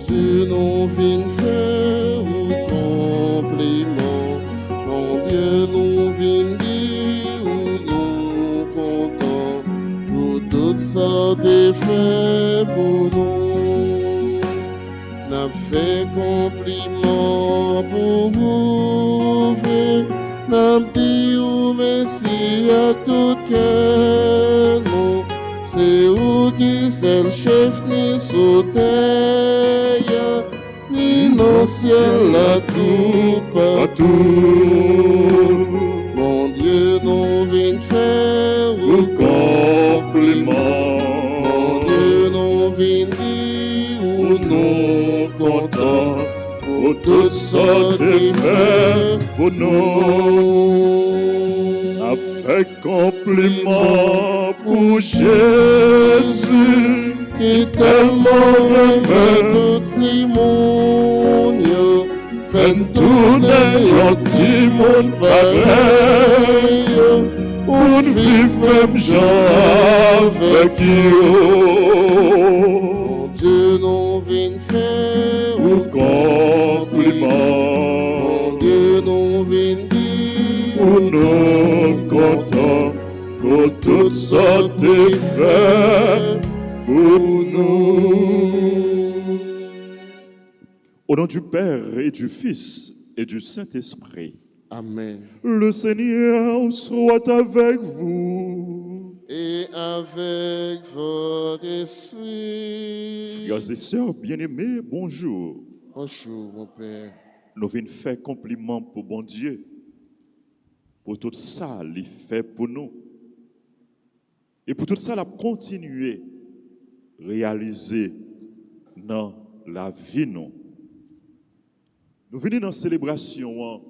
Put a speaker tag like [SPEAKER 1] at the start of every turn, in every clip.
[SPEAKER 1] Dieu, nous venons faire un compliment. Mon Dieu, nous venons dire nous contents pour tout ça t'es fait pour nous. N'a fait compliment pour vous, n'a dit merci à tout cœur. C'est où qui c'est le chef ni sous terre, ni dans le ciel là tout partout. Mon Dieu, nous venons faire un compliment. Mon Dieu, nous venons dire où nous contents pour tout ça t'es fait pour nous.
[SPEAKER 2] A fait compliment pour Jésus
[SPEAKER 1] qui tellement aime tout le monde, fait tourner un petit monde pareil, pour vivre même gens avec eux. Mon Dieu, nous venons faire un compliment. Mon Dieu, nous venons dire où nous contents pour tout ça t'es fait pour nous.
[SPEAKER 2] Au nom du Père et du Fils et du Saint-Esprit.
[SPEAKER 1] Amen.
[SPEAKER 2] Le Seigneur soit avec vous.
[SPEAKER 1] Et avec votre esprit.
[SPEAKER 2] Frères et sœurs bien-aimés, bonjour.
[SPEAKER 1] Bonjour, mon Père.
[SPEAKER 2] Nous venons faire compliment pour bon Dieu. Pour tout ça, il fait pour nous. Et pour tout ça, il a continué à réaliser dans la vie. Nous venons dans la célébration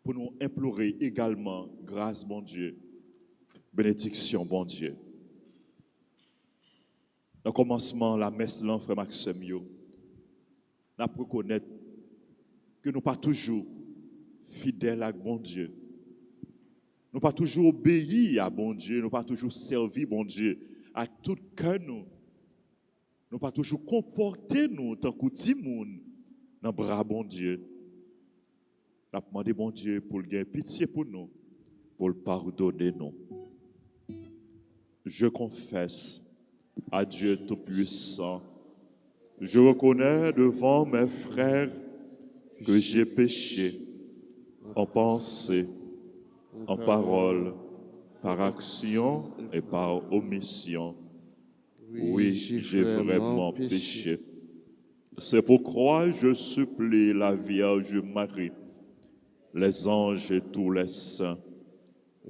[SPEAKER 2] pour nous implorer également grâce, bon Dieu, bénédiction, bon Dieu. Dans le commencement, la messe, frère Maxime, nous reconnaître que nous pas toujours fidèles à bon Dieu. Nous pas toujours obéis à bon Dieu, nous pas toujours servi bon Dieu à tout cœur nous. Nous pas toujours comporter nous tant que petit monde dans bras bon Dieu. Nous avons demandé bon Dieu pour gagner pitié pour nous, pour le pardonner nous. Je confesse à Dieu Tout-Puissant, je reconnais devant mes frères que j'ai péché en pensée, en parole, par action et par omission. Oui, j'ai vraiment péché. C'est pourquoi je supplie la Vierge Marie, les anges et tous les saints,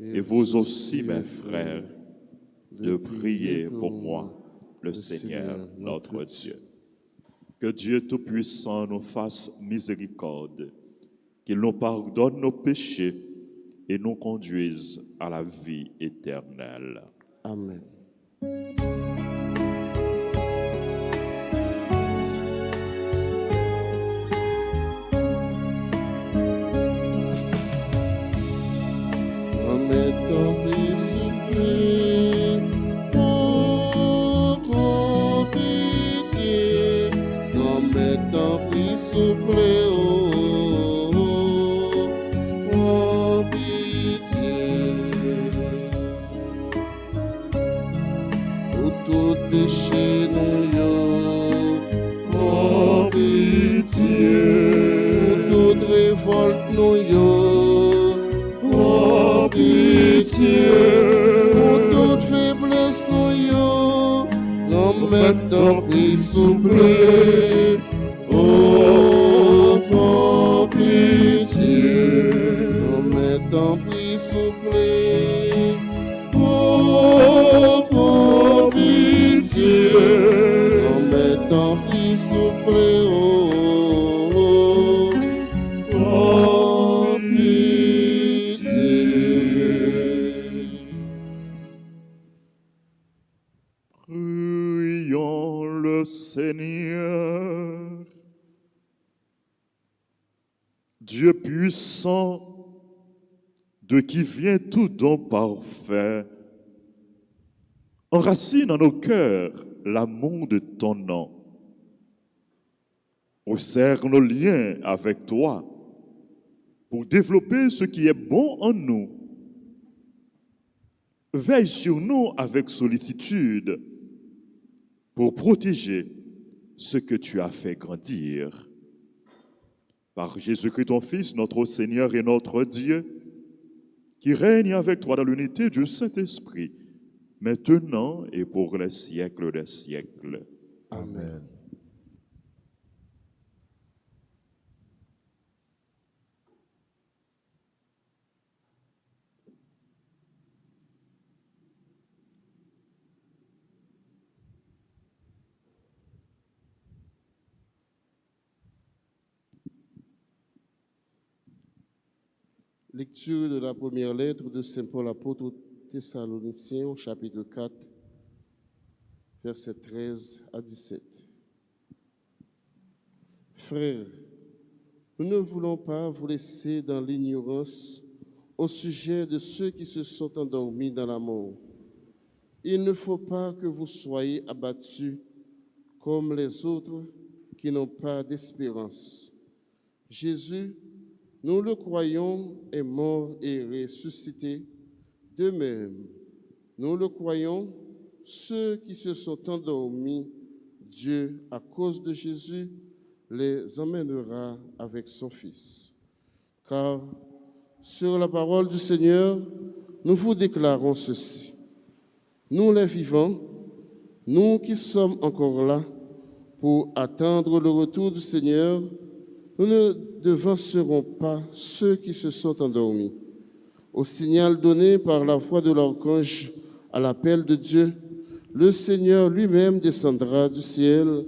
[SPEAKER 2] et vous aussi, mes frères, de prier pour moi, le Seigneur, notre Dieu. Que Dieu Tout-Puissant nous fasse miséricorde, qu'il nous pardonne nos péchés et nous conduise à la vie éternelle.
[SPEAKER 1] Amen.
[SPEAKER 2] Prions le Seigneur. Dieu puissant, de qui vient tout don parfait, enracine dans nos cœurs l'amour de ton nom Resserre nos liens avec toi pour développer ce qui est bon en nous. Veille sur nous avec sollicitude pour protéger ce que tu as fait grandir. Par Jésus-Christ, ton Fils, notre Seigneur et notre Dieu, qui règne avec toi dans l'unité du Saint-Esprit, maintenant et pour les siècles des siècles.
[SPEAKER 1] Amen. Lecture de la première lettre de Saint Paul apôtre aux Thessaloniciens, au chapitre 4, versets 13 à 17. Frères, nous ne voulons pas vous laisser dans l'ignorance au sujet de ceux qui se sont endormis dans la mort. Il ne faut pas que vous soyez abattus comme les autres qui n'ont pas d'espérance. Jésus, nous le croyons, est mort et ressuscité. De même, nous le croyons, ceux qui se sont endormis, Dieu, à cause de Jésus, les emmènera avec son Fils. Car, sur la parole du Seigneur, nous vous déclarons ceci. Nous les vivants, nous qui sommes encore là pour attendre le retour du Seigneur, nous ne devancerons pas ceux qui se sont endormis. Au signal donné par la voix de l'archange à l'appel de Dieu, le Seigneur lui-même descendra du ciel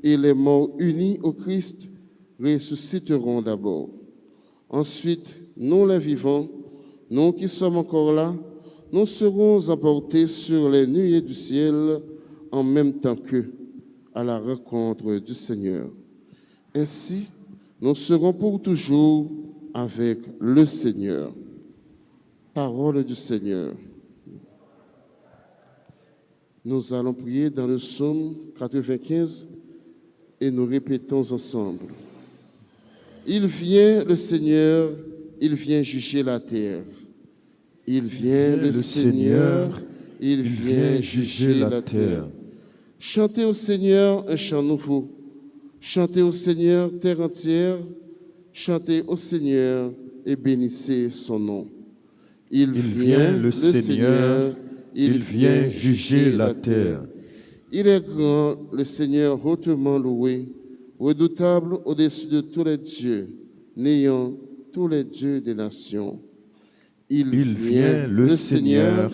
[SPEAKER 1] et les morts unis au Christ ressusciteront d'abord. Ensuite, nous les vivants, nous qui sommes encore là, nous serons emportés sur les nuées du ciel en même temps qu'eux, à la rencontre du Seigneur. Ainsi, nous serons pour toujours avec le Seigneur. Parole du Seigneur. Nous allons prier dans le psaume 95 et nous répétons ensemble. Il vient le Seigneur, il vient juger la terre. Il vient le Seigneur, il vient juger la terre. Chantez au Seigneur un chant nouveau. Chantez au Seigneur, terre entière. Chantez au Seigneur et bénissez son nom. Il vient le Seigneur, il vient juger la terre. Il est grand, le Seigneur hautement loué, redoutable au-dessus de tous les dieux, n'ayant tous les dieux des nations. Il vient le Seigneur,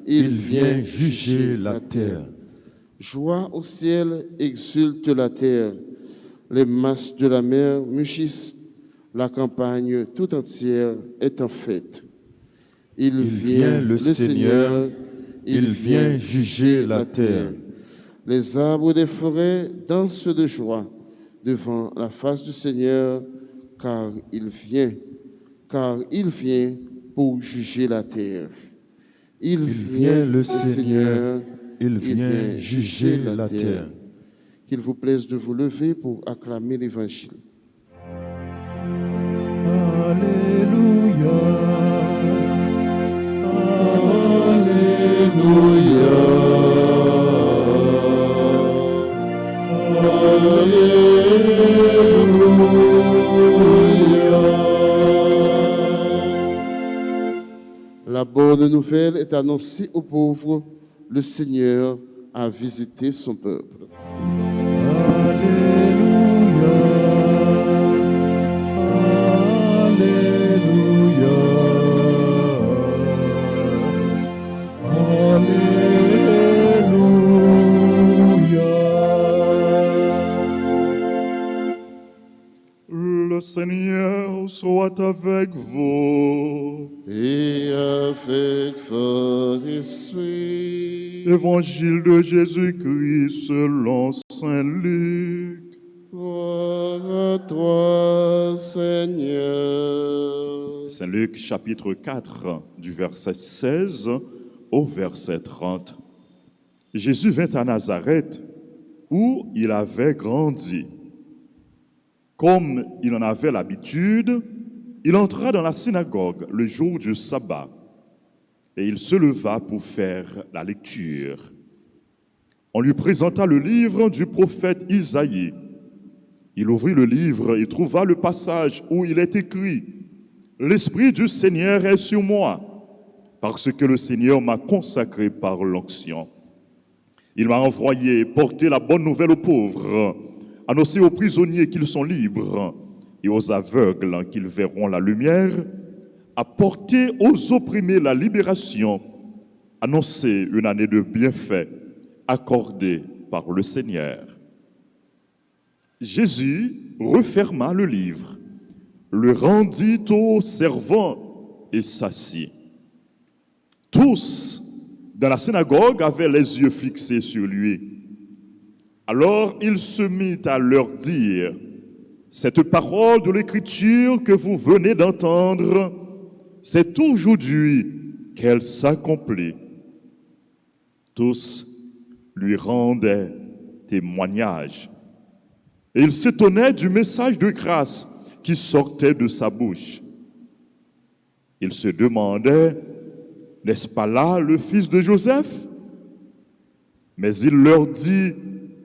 [SPEAKER 1] il vient juger la terre. Joie au ciel, exulte la terre. Les masses de la mer mugissent, la campagne tout entière est en fête. Il vient le Seigneur, il vient juger la terre. Les arbres des forêts dansent de joie devant la face du Seigneur, car il vient pour juger la terre. Il vient le Seigneur, il vient juger la terre. Qu'il vous plaise de vous lever pour acclamer l'Évangile.
[SPEAKER 3] Alléluia, Alléluia, Alléluia.
[SPEAKER 1] La bonne nouvelle est annoncée aux pauvres. Le Seigneur a visité son peuple.
[SPEAKER 3] Alléluia, Alléluia, Alléluia.
[SPEAKER 2] Le Seigneur soit avec vous.
[SPEAKER 1] Et avec votre esprit.
[SPEAKER 2] Évangile de Jésus-Christ selon Saint Luc.
[SPEAKER 1] Gloire à toi, Seigneur.
[SPEAKER 2] Saint Luc chapitre 4 du verset 16 au verset 30. Jésus vint à Nazareth où il avait grandi. Comme il en avait l'habitude, il entra dans la synagogue le jour du sabbat et il se leva pour faire la lecture. On lui présenta le livre du prophète Isaïe. Il ouvrit le livre et trouva le passage où il est écrit « L'Esprit du Seigneur est sur moi, parce que le Seigneur m'a consacré par l'onction. Il m'a envoyé porter la bonne nouvelle aux pauvres, annoncer aux prisonniers qu'ils sont libres et aux aveugles qu'ils verront la lumière, apporter aux opprimés la libération, annoncer une année de bienfaits accordée par le Seigneur. » Jésus referma le livre, le rendit aux servants et s'assit. Tous dans la synagogue avaient les yeux fixés sur lui. Alors il se mit à leur dire « Cette parole de l'Écriture que vous venez d'entendre, c'est aujourd'hui qu'elle s'accomplit. » Tous lui rendaient témoignage. Et il s'étonnait du message de grâce qui sortait de sa bouche. Il se demandait, n'est-ce pas là le fils de Joseph? Mais il leur dit,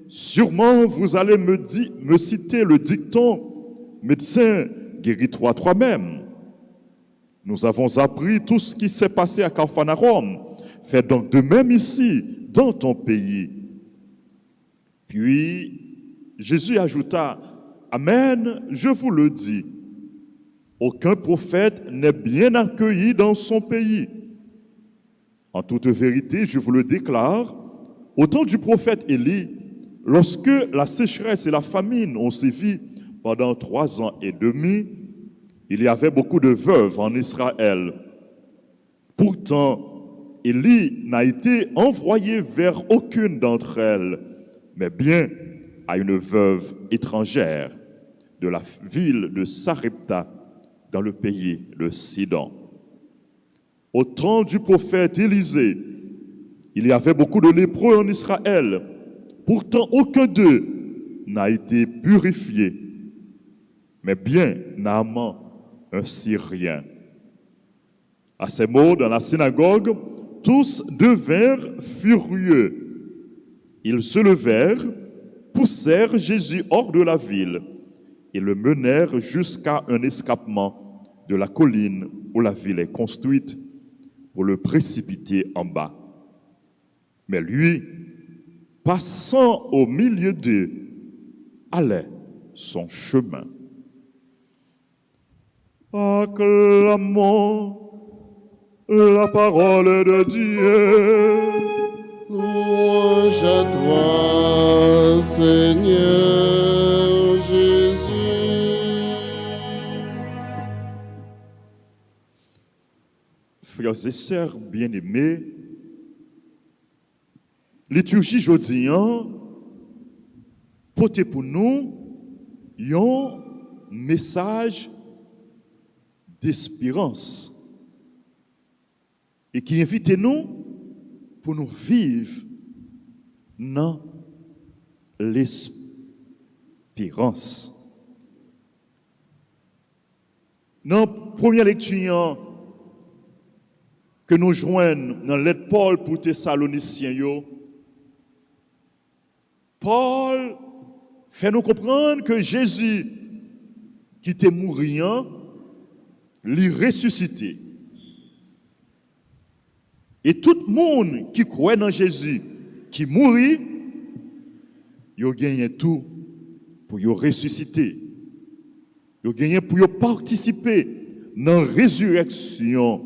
[SPEAKER 2] sûrement vous allez me citer le dicton, médecin, guéris-toi toi-même. Nous avons appris tout ce qui s'est passé à Capharnaüm. Fais donc de même ici, dans ton pays. Puis, Jésus ajouta, Amen, je vous le dis, aucun prophète n'est bien accueilli dans son pays. En toute vérité, je vous le déclare, au temps du prophète Élie, lorsque la sécheresse et la famine ont sévi pendant 3 ans et demi, il y avait beaucoup de veuves en Israël. Pourtant, Élie n'a été envoyé vers aucune d'entre elles, mais bien à une veuve étrangère de la ville de Sarepta dans le pays de Sidon. Au temps du prophète Élisée, il y avait beaucoup de lépreux en Israël. Pourtant, aucun d'eux n'a été purifié, mais bien Naaman, un Syrien. À ces mots, dans la synagogue, tous devinrent furieux. Ils se levèrent, poussèrent Jésus hors de la ville et le menèrent jusqu'à un escarpement de la colline où la ville est construite pour le précipiter en bas. Mais lui, passant au milieu d'eux, allait son chemin. Acclamons la parole de Dieu.
[SPEAKER 1] Louange à toi, Seigneur Jésus.
[SPEAKER 2] Frères et sœurs bien-aimés, liturgie jeudi porte pour nous un message d'espérance et qui invite nous pour nous vivre dans l'espérance. Dans la première lecture que nous joignons dans lettre Paul pour Thessaloniciens, Paul fait nous comprendre que Jésus, qui était mourant, l'est ressuscité. Et tout le monde qui croit dans Jésus, qui mourit, il a gagné tout pour y ressusciter. Il a gagné pour y participer dans la résurrection.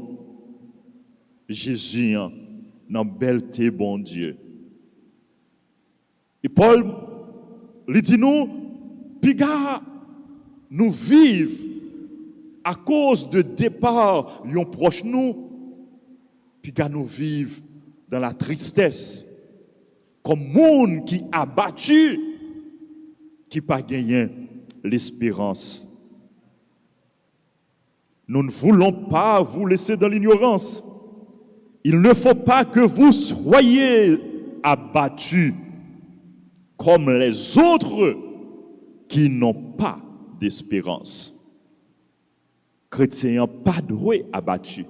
[SPEAKER 2] Jésus, dans la belleté, bon Dieu. Et Paul, lui dit nous, piga, nous vivons à cause de départ, yon proche nous, piga nous vivons dans la tristesse, comme monde qui a battu, qui pas gagné l'espérance. Nous ne voulons pas vous laisser dans l'ignorance. Il ne faut pas que vous soyez abattus comme les autres qui n'ont pas d'espérance. Chrétien pas doué abattu.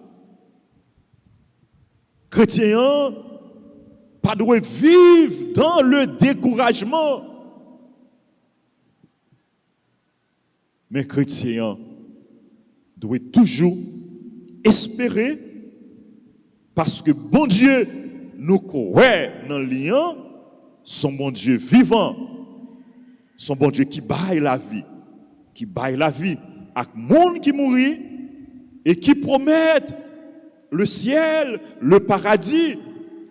[SPEAKER 2] Chrétien pas doué vivre dans le découragement. Mais chrétien doit toujours espérer parce que bon Dieu nous croit dans le lien, son bon Dieu vivant, son bon Dieu qui baille la vie à monde qui mourit et qui promet le ciel, le paradis,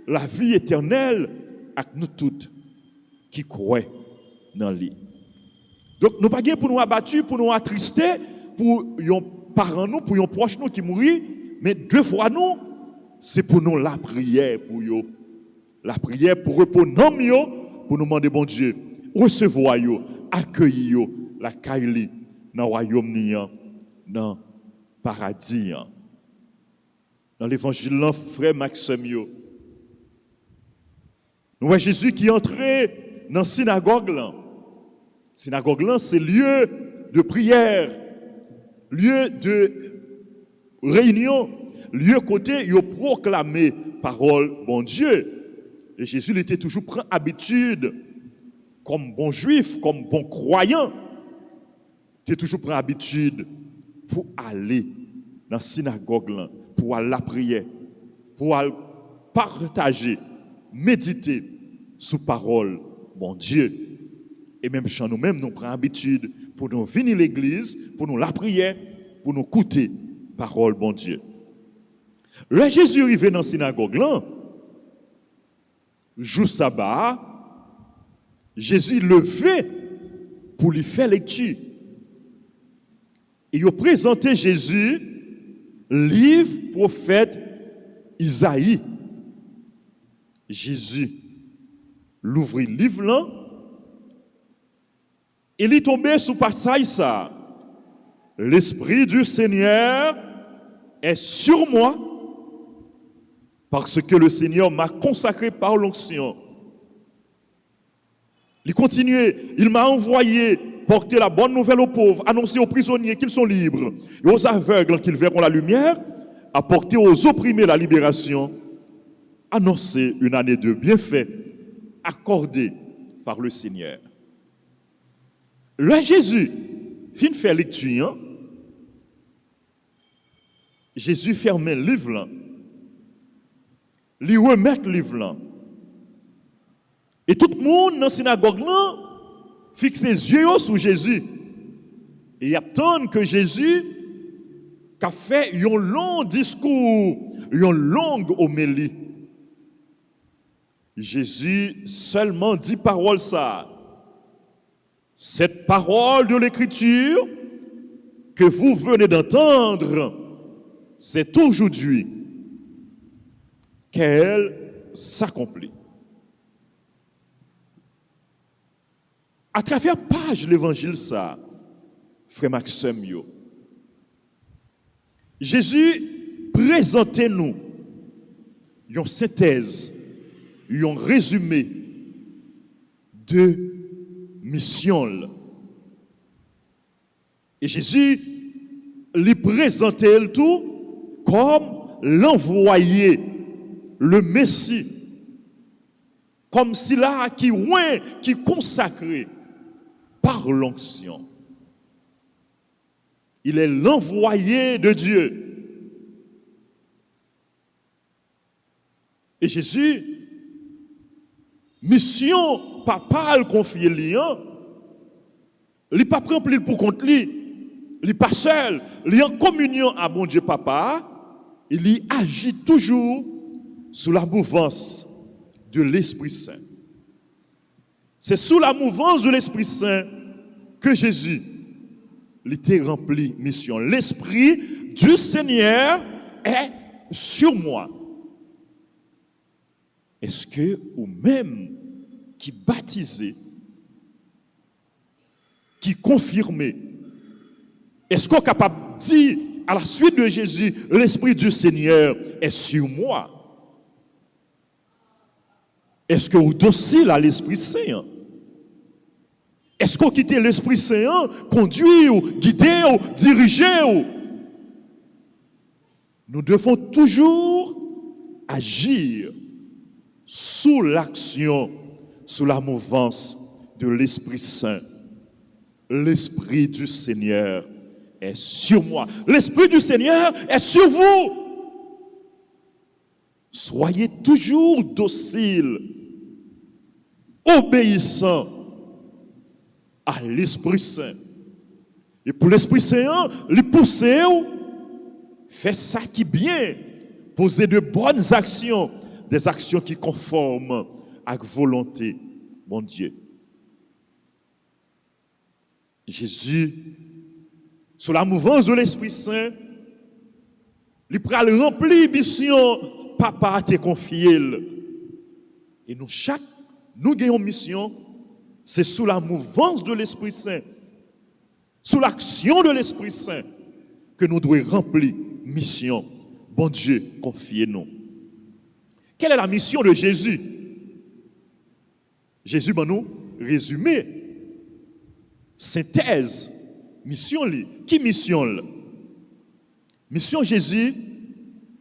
[SPEAKER 2] la vie éternelle à nous toutes qui croient dans lui. Donc nous pas pour nous abattre, pour nous attrister, pour yon parents nous, pour yon proches nous qui mourit, mais deux fois nous, c'est pour nous la prière pour yo. La prière pour répondre yo, pour nous demander bon Dieu, recevoir yo, accueillir yo, la kaili dans royaume nian, dans paradis. Dans l'évangile frère Maxime yo. Nous voyons Jésus qui est entré dans la synagogue là. Synagogue là, c'est lieu de prière, lieu de réunion, lieu côté il proclamer parole bon Dieu. Et Jésus il était toujours prend habitude comme bon juif, comme bon croyant, il était toujours prend habitude pour aller dans la synagogue là, pour aller la prière, pour aller partager, méditer sous parole bon Dieu. Et même chez nous-mêmes, nous prenons habitude pour nous venir à l'église, pour nous la prière, pour nous écouter parole bon Dieu. Là, Jésus arrivé dans la synagogue là, jour sabbat, Jésus levé pour lui faire lecture. Et il a présenté Jésus livre prophète Isaïe. Jésus l'ouvrit le livre là. Il est tombé sous passage ça. L'Esprit du Seigneur est sur moi parce que le Seigneur m'a consacré par l'onction. Il continue, il m'a envoyé porter la bonne nouvelle aux pauvres, annoncer aux prisonniers qu'ils sont libres et aux aveugles qu'ils verront la lumière, apporter aux opprimés la libération, annoncer une année de bienfaits accordée par le Seigneur. Là, Jésus fin faire lecture. Jésus ferme le livre là. Il remet le livre là. Et tout le monde dans la synagogue là fixe ses yeux sur Jésus. Et il attend que Jésus a fait un long discours, une longue homélie. Jésus seulement dit parole ça. Cette parole de l'Écriture que vous venez d'entendre, c'est aujourd'hui qu'elle s'accomplit. À travers page l'évangile ça, frère Maxime yo, Jésus présentait nous une synthèse, un résumé de mission. Et Jésus lui présentait le tout comme l'envoyé, le Messie, comme si là qui oint, qui consacré par l'onction. Il est l'envoyé de Dieu. Et Jésus, mission papa le confier liant, il pas rempli pour compte lui, il pas seul, il en communion à bon Dieu papa, il y agit toujours sous la mouvance de l'Esprit Saint. C'est sous la mouvance de l'Esprit Saint que Jésus était rempli mission. L'Esprit du Seigneur est sur moi. Est-ce que ou même qui baptisé, qui confirmé, est-ce qu'on est capable de dire à la suite de Jésus, l'Esprit du Seigneur est sur moi? Est-ce que vous docile à l'Esprit Saint? Est-ce qu'on quitte l'Esprit Saint, conduire, ou guider, ou diriger? Nous devons toujours agir sous l'action, sous la mouvance de l'Esprit Saint. L'Esprit du Seigneur est sur moi. L'Esprit du Seigneur est sur vous. Soyez toujours dociles, obéissants à l'Esprit Saint. Et pour l'Esprit Saint, les pousser, faire ça qui est bien, poser de bonnes actions, des actions qui conforment à la volonté, mon Dieu. Jésus, sous la mouvance de l'Esprit Saint, il prend le remplir mission, papa t'a confié. Et nous, nous avons une mission, c'est sous la mouvance de l'Esprit Saint, sous l'action de l'Esprit Saint, que nous devons remplir mission. Bon Dieu, confiez-nous. Quelle est la mission de Jésus? Jésus, nous résumé, synthèse, mission. Qui mission? Mission Jésus,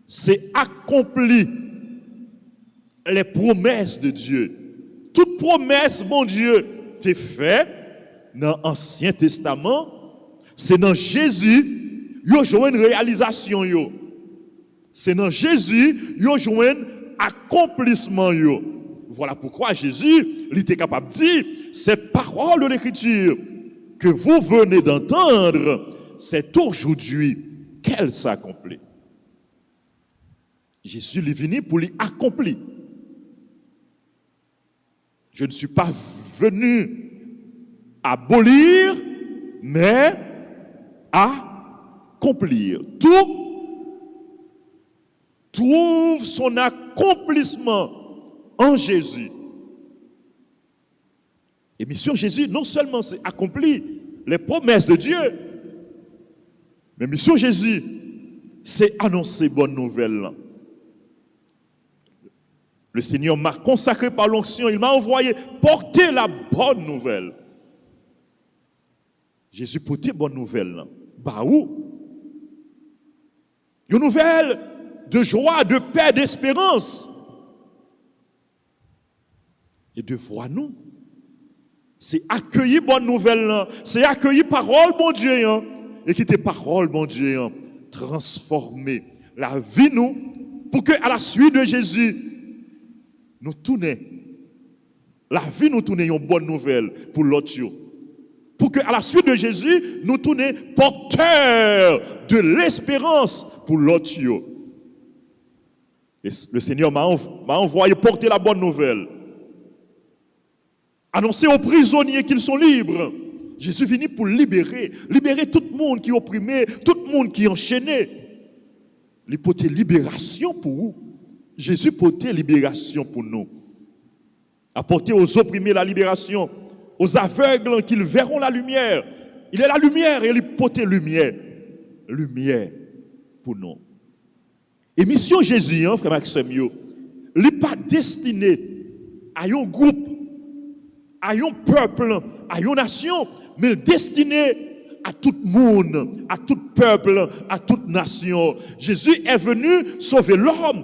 [SPEAKER 2] c'est accomplir les promesses de Dieu. Toute promesse, mon Dieu, t'est faite dans l'Ancien Testament. C'est dans Jésus, il y a une réalisation. C'est dans Jésus, il y a un accomplissement. Voilà pourquoi Jésus, il était capable de dire, ces paroles de l'Écriture que vous venez d'entendre, c'est aujourd'hui qu'elle s'accomplit. Jésus est venu pour l'accomplir. Je ne suis pas venu abolir, mais accomplir. Tout trouve son accomplissement en Jésus. Et mission Jésus, non seulement c'est accomplir les promesses de Dieu, mais mission Jésus, c'est annoncer bonne nouvelle. Le Seigneur m'a consacré par l'onction, il m'a envoyé porter la bonne nouvelle. Jésus portait bonne nouvelle. Bah où? Une nouvelle de joie, de paix, d'espérance. Et de voir nous. C'est accueillir bonne nouvelle, c'est accueillir parole, bon Dieu, et qui tes paroles, bon Dieu, transformer la vie nous, pour que à la suite de Jésus, nous tournions, la vie nous tourne une bonne nouvelle pour l'autre. Pour que à la suite de Jésus, nous tournions porteurs de l'espérance pour l'autre. Le Seigneur m'a envoyé porter la bonne nouvelle. Annoncer aux prisonniers qu'ils sont libres. Jésus venu pour libérer tout le monde qui est opprimé, tout le monde qui est enchaîné. Il portait libération pour vous. Jésus portait libération pour nous. Apporter aux opprimés la libération, aux aveugles qu'ils verront la lumière. Il est la lumière et il portait lumière. Lumière pour nous. Et mission Jésus, frère Maxime, il n'est pas destiné à un groupe, à un peuple, à une nation, mais destiné à tout le monde, à tout peuple, à toute nation. Jésus est venu sauver l'homme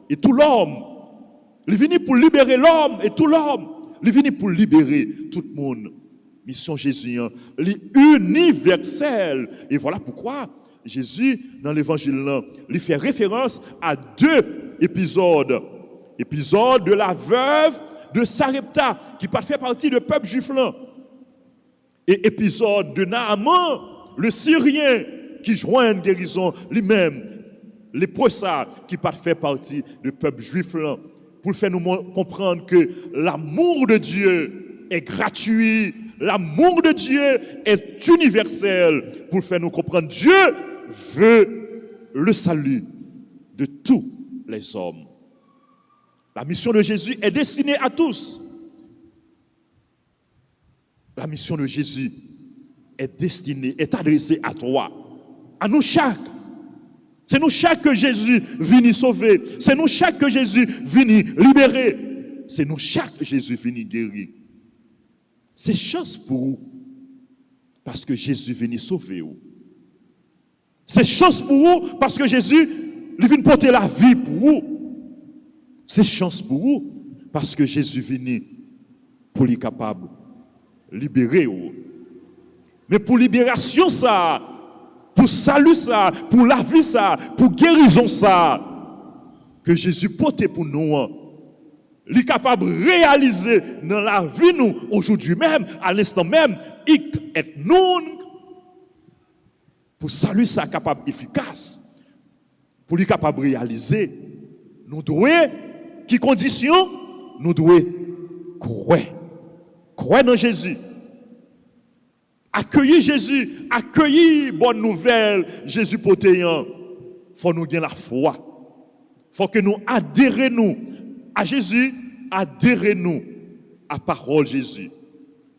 [SPEAKER 2] et tout l'homme. Il est venu pour libérer l'homme et tout l'homme. Il est venu pour libérer tout le monde. Mission Jésus, il est universel. Et voilà pourquoi Jésus, dans l'évangile, il fait référence à deux épisodes. Épisode de la veuve de Sarepta, qui fait partie du peuple juif là. Et épisode de Naaman, le Syrien, qui joint une guérison lui-même. Les ça qui fait partie du peuple juif là. Pour faire nous comprendre que l'amour de Dieu est gratuit. L'amour de Dieu est universel. Pour faire nous comprendre Dieu veut le salut de tous les hommes. La mission de Jésus est destinée à tous. La mission de Jésus est destinée, est adressée à toi, à nous chaque. C'est nous chaque que Jésus vient sauver. C'est nous chaque que Jésus vient libérer. C'est nous chaque que Jésus vient guérir. C'est chance pour vous. Parce que Jésus est venu sauver vous. C'est chance pour vous parce que Jésus est venu porter la vie pour vous. C'est chance pour vous parce que Jésus est venu pour les capables de libérer vous. Mais pour libération ça, pour salut ça, pour la vie ça, pour guérison ça, que Jésus porte pour nous, il est capable de réaliser dans la vie nous, aujourd'hui même, à l'instant même, il est nous, pour salut ça capable efficace, pour lui capable de réaliser, nous devons, qui condition, nous devons croire dans Jésus. Accueillir Jésus, accueillir bonne nouvelle, Jésus potéant. Faut nous gagner la foi. Faut que nous adhérions à Jésus, adhérez-nous à parole Jésus.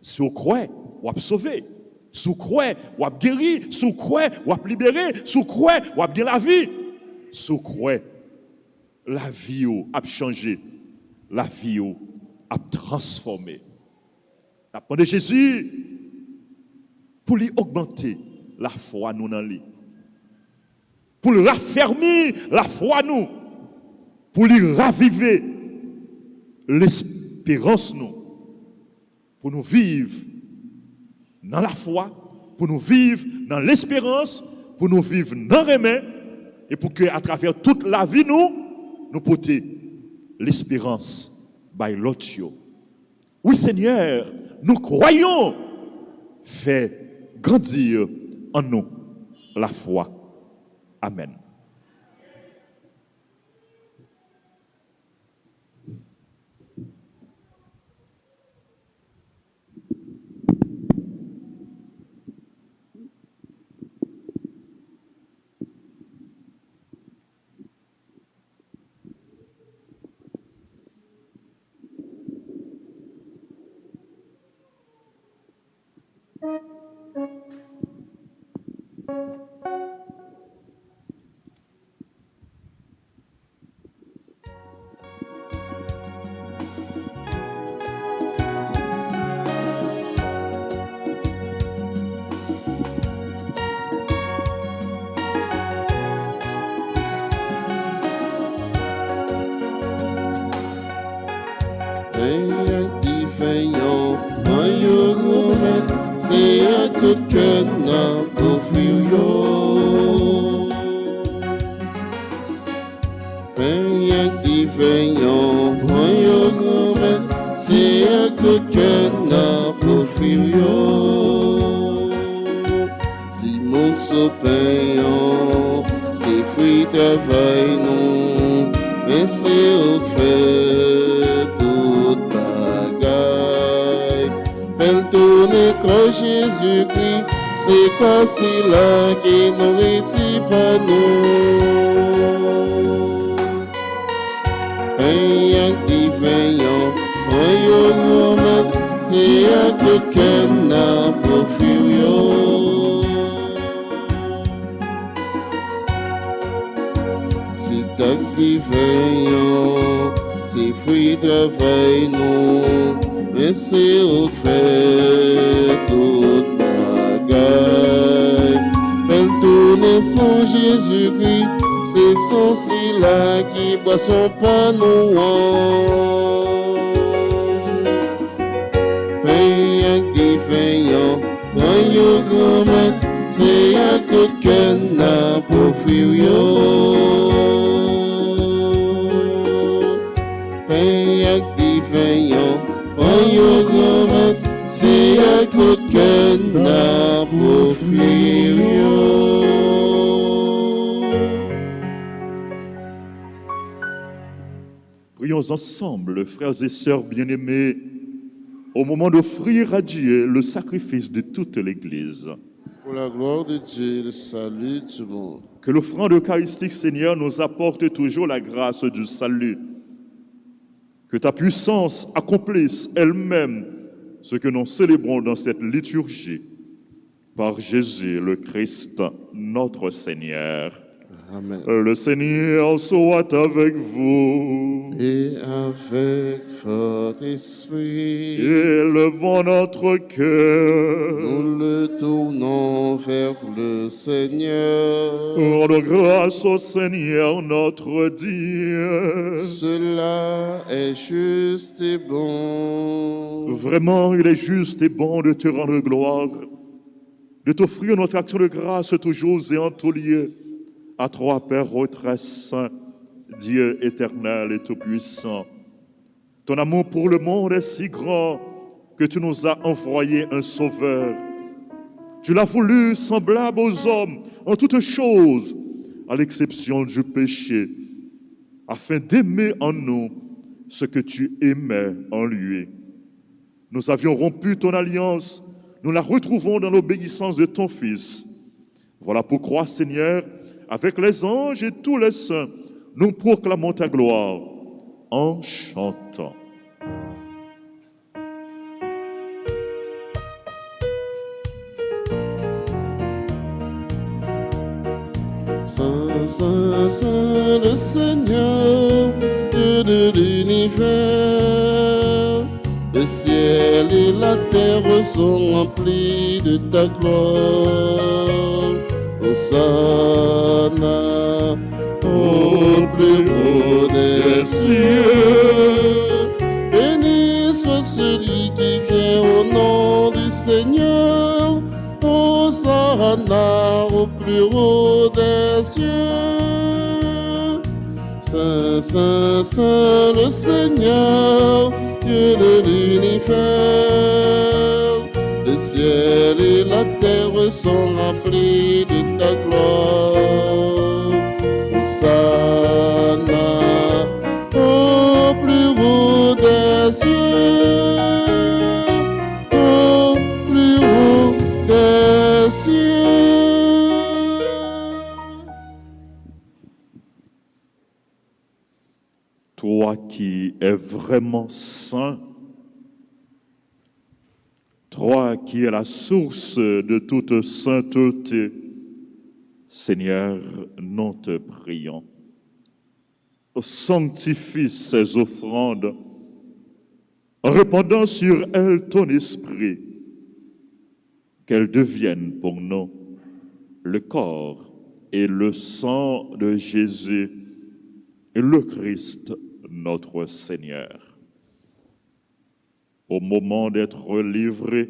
[SPEAKER 2] Si vous croyez, vous êtes sauvé. Si vous croyez, vous êtes guéri. Si vous croyez, vous êtes libéré. Si vous croyez, vous êtes bien la vie. Si vous croyez, la vie a changé. La vie a transformé. La parole de Jésus, pour lui augmenter la foi nous dans lui. Pour lui raffermir la foi nous. Pour lui raviver l'espérance nous. Pour nous vivre dans la foi, pour nous vivre dans l'espérance, pour nous vivre dans le remède, et pour que à travers toute la vie nous porter l'espérance by l'autre. Oui Seigneur, nous croyons, fais grandir en nous la foi. Amen.
[SPEAKER 1] Jésus-Christ, c'est quoi si là qui nous retire pas nous? Un divin, un c'est à tout qu'un a pour fuir. C'est divin, c'est fruit travail nous, mais c'est au fait toute bagaille. Elle tourne sans Jésus-Christ, c'est son là qui boit son panouan. Paye un divin, un grand c'est à tout qu'un a pour fuir. C'est à tout qu'un a pour fuir.
[SPEAKER 2] Prions ensemble, frères et sœurs bien-aimés, au moment d'offrir à Dieu le sacrifice de toute l'Église.
[SPEAKER 1] Pour la gloire de Dieu, le salut du monde.
[SPEAKER 2] Que l'offrande eucharistique, Seigneur, nous apporte toujours la grâce du salut. Que ta puissance accomplisse elle-même ce que nous célébrons dans cette liturgie. Par Jésus le Christ, notre Seigneur.
[SPEAKER 1] Amen.
[SPEAKER 2] Le Seigneur soit avec vous.
[SPEAKER 1] Et avec votre esprit,
[SPEAKER 2] Élevons notre cœur.
[SPEAKER 1] nous le tournons vers le Seigneur.
[SPEAKER 2] Rendons grâce au Seigneur notre Dieu.
[SPEAKER 1] Cela est juste et bon.
[SPEAKER 2] Vraiment, il est juste et bon de te rendre gloire, de t'offrir notre action de grâce toujours et en tout lieu, à toi, Père ô très saint, Dieu éternel et tout-puissant. Ton amour pour le monde est si grand que tu nous as envoyé un sauveur. Tu l'as voulu semblable aux hommes en toutes choses, à l'exception du péché, afin d'aimer en nous ce que tu aimais en lui. Nous avions rompu ton alliance, nous la retrouvons dans l'obéissance de ton Fils. Voilà pourquoi, Seigneur, avec les anges et tous les saints, nous proclamons ta gloire en chantant.
[SPEAKER 1] Saint, Saint, Saint, le Seigneur, Dieu de l'univers. Le ciel et la terre sont remplis de ta gloire. Hosanna au plus haut des cieux. Béni soit celui qui vient au nom du Seigneur. Hosanna au plus haut des cieux. Saint, Saint, Saint, le Seigneur, Dieu de l'univers. Le ciel et la terre sont remplis de ta gloire. Hosanna au plus haut des cieux. Au plus haut des cieux.
[SPEAKER 2] Toi qui es vraiment saint, toi qui es la source de toute sainteté, Seigneur, nous te prions. Sanctifie ces offrandes, en répandant sur elles ton esprit, qu'elles deviennent pour nous le corps et le sang de Jésus, le Christ, notre Seigneur. Au moment d'être livré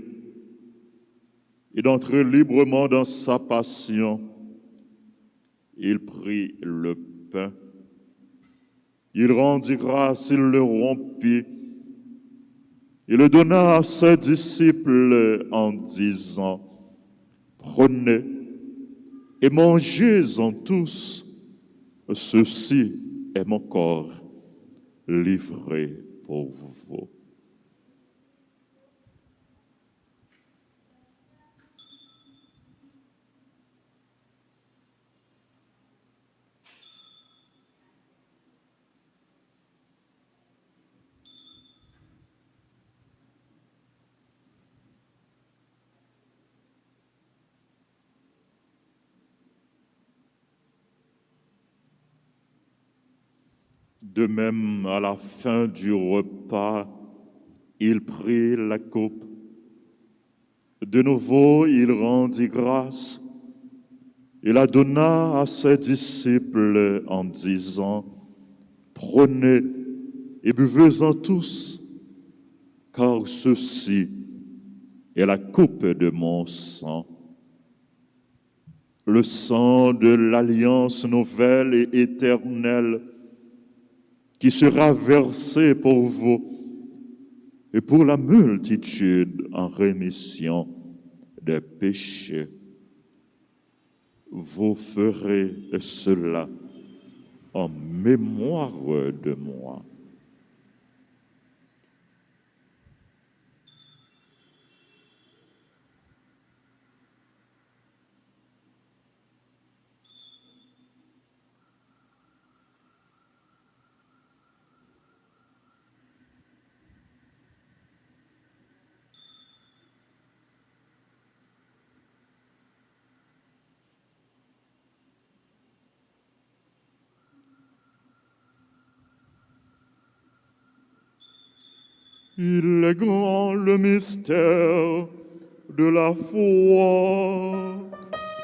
[SPEAKER 2] et d'entrer librement dans sa passion, il prit le pain, il rendit grâce, il le rompit, il le donna à ses disciples en disant, « Prenez et mangez-en tous, ceci est mon corps livré pour vous. » De même, à la fin du repas, il prit la coupe. De nouveau, il rendit grâce. Il la donna à ses disciples en disant, « Prenez et buvez-en tous, car ceci est la coupe de mon sang, le sang de l'alliance nouvelle et éternelle, qui sera versé pour vous et pour la multitude en rémission des péchés. Vous ferez cela en mémoire de moi. » Il est grand le mystère de la foi.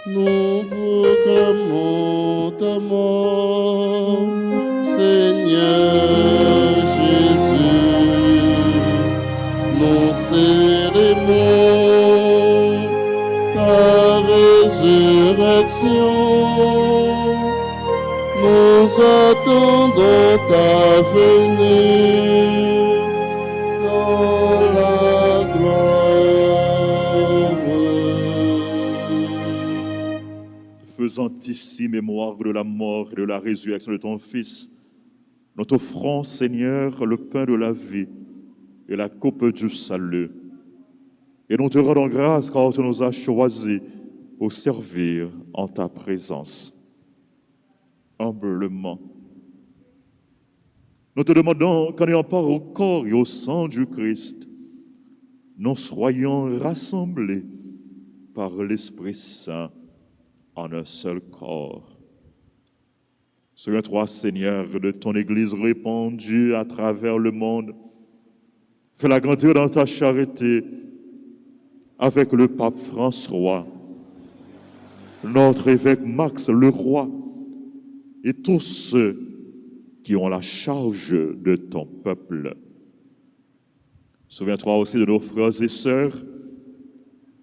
[SPEAKER 1] Nous proclamons ta mort, Seigneur Jésus. Nous célébrons ta résurrection. Nous attendons ta venue dans la gloire.
[SPEAKER 2] Faisant ici mémoire de la mort et de la résurrection de ton Fils, nous t'offrons, Seigneur, le pain de la vie et la coupe du salut. Et nous te rendons grâce car tu nous as choisis pour servir en ta présence. Humblement, nous te demandons qu'en ayant part au corps et au sang du Christ, nous soyons rassemblés par l'Esprit Saint en un seul corps. Souviens-toi, Seigneur, de ton Église répandue à travers le monde. Fais-la grandir dans ta charité avec le pape François, notre évêque Max Leroy et tous ceux qui ont la charge de ton peuple. Souviens-toi aussi de nos frères et sœurs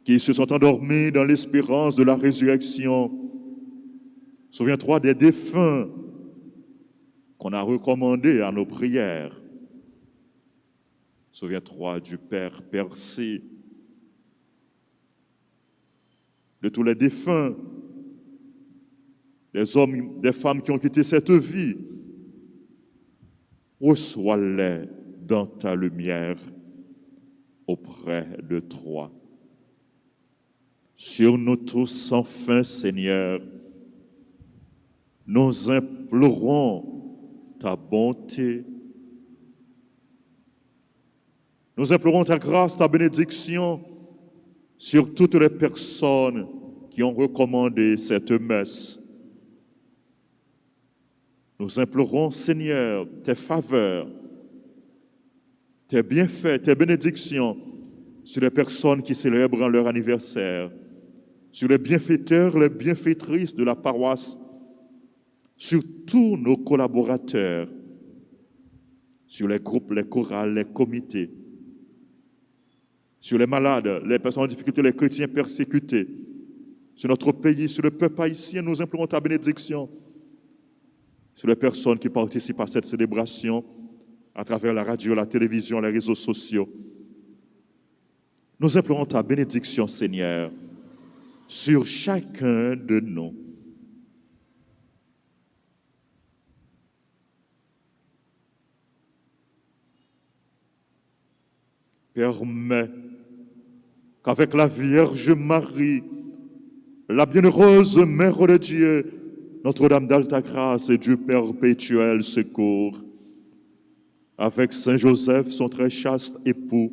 [SPEAKER 2] qui se sont endormis dans l'espérance de la résurrection. Souviens-toi des défunts qu'on a recommandés à nos prières. Souviens-toi du Père Percé, de tous les défunts, des hommes, des femmes qui ont quitté cette vie. Reçois-les dans ta lumière auprès de toi. Sur nous tous, enfin, Seigneur, nous implorons ta bonté. Nous implorons ta grâce, ta bénédiction sur toutes les personnes qui ont recommandé cette messe. Nous implorons, Seigneur, tes faveurs, tes bienfaits, tes bénédictions sur les personnes qui célèbrent leur anniversaire, sur les bienfaiteurs, les bienfaitrices de la paroisse, sur tous nos collaborateurs, sur les groupes, les chorales, les comités, sur les malades, les personnes en difficulté, les chrétiens persécutés, sur notre pays, sur le peuple haïtien, nous implorons ta bénédiction, sur les personnes qui participent à cette célébration à travers la radio, la télévision, les réseaux sociaux. Nous implorons ta bénédiction, Seigneur, sur chacun de nous. Permets qu'avec la Vierge Marie, la bienheureuse Mère de Dieu, Notre-Dame d'Alta Grâce et du perpétuel secours, avec Saint Joseph, son très chaste époux,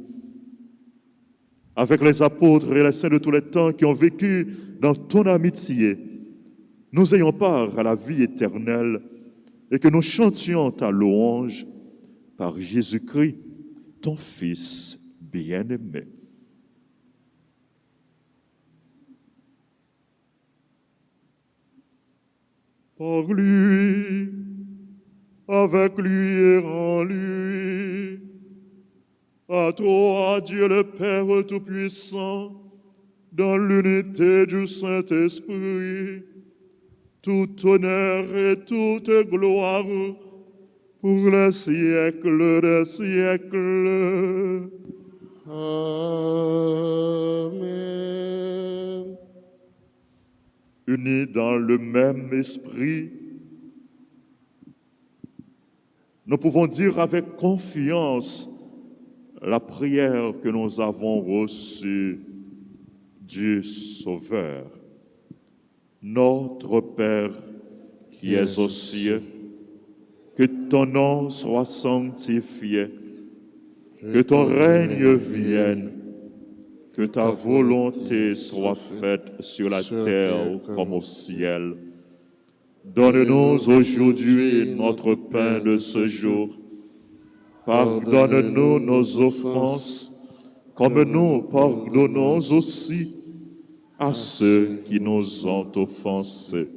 [SPEAKER 2] avec les apôtres et les saints de tous les temps qui ont vécu dans ton amitié, nous ayons part à la vie éternelle et que nous chantions ta louange par Jésus-Christ, ton Fils bien-aimé. Par lui, avec lui et en lui, à toi, Dieu le Père Tout-Puissant, dans l'unité du Saint-Esprit, tout honneur et toute gloire pour les siècles des siècles.
[SPEAKER 1] Amen.
[SPEAKER 2] Unis dans le même esprit, nous pouvons dire avec confiance la prière que nous avons reçue du Sauveur. Notre Père qui es aux cieux, que ton nom soit sanctifié, que ton règne vienne, que ta volonté soit faite sur la terre comme au ciel. Donne-nous aujourd'hui notre pain de ce jour. Pardonne-nous nos offenses, comme nous pardonnons aussi à ceux qui nous ont offensés.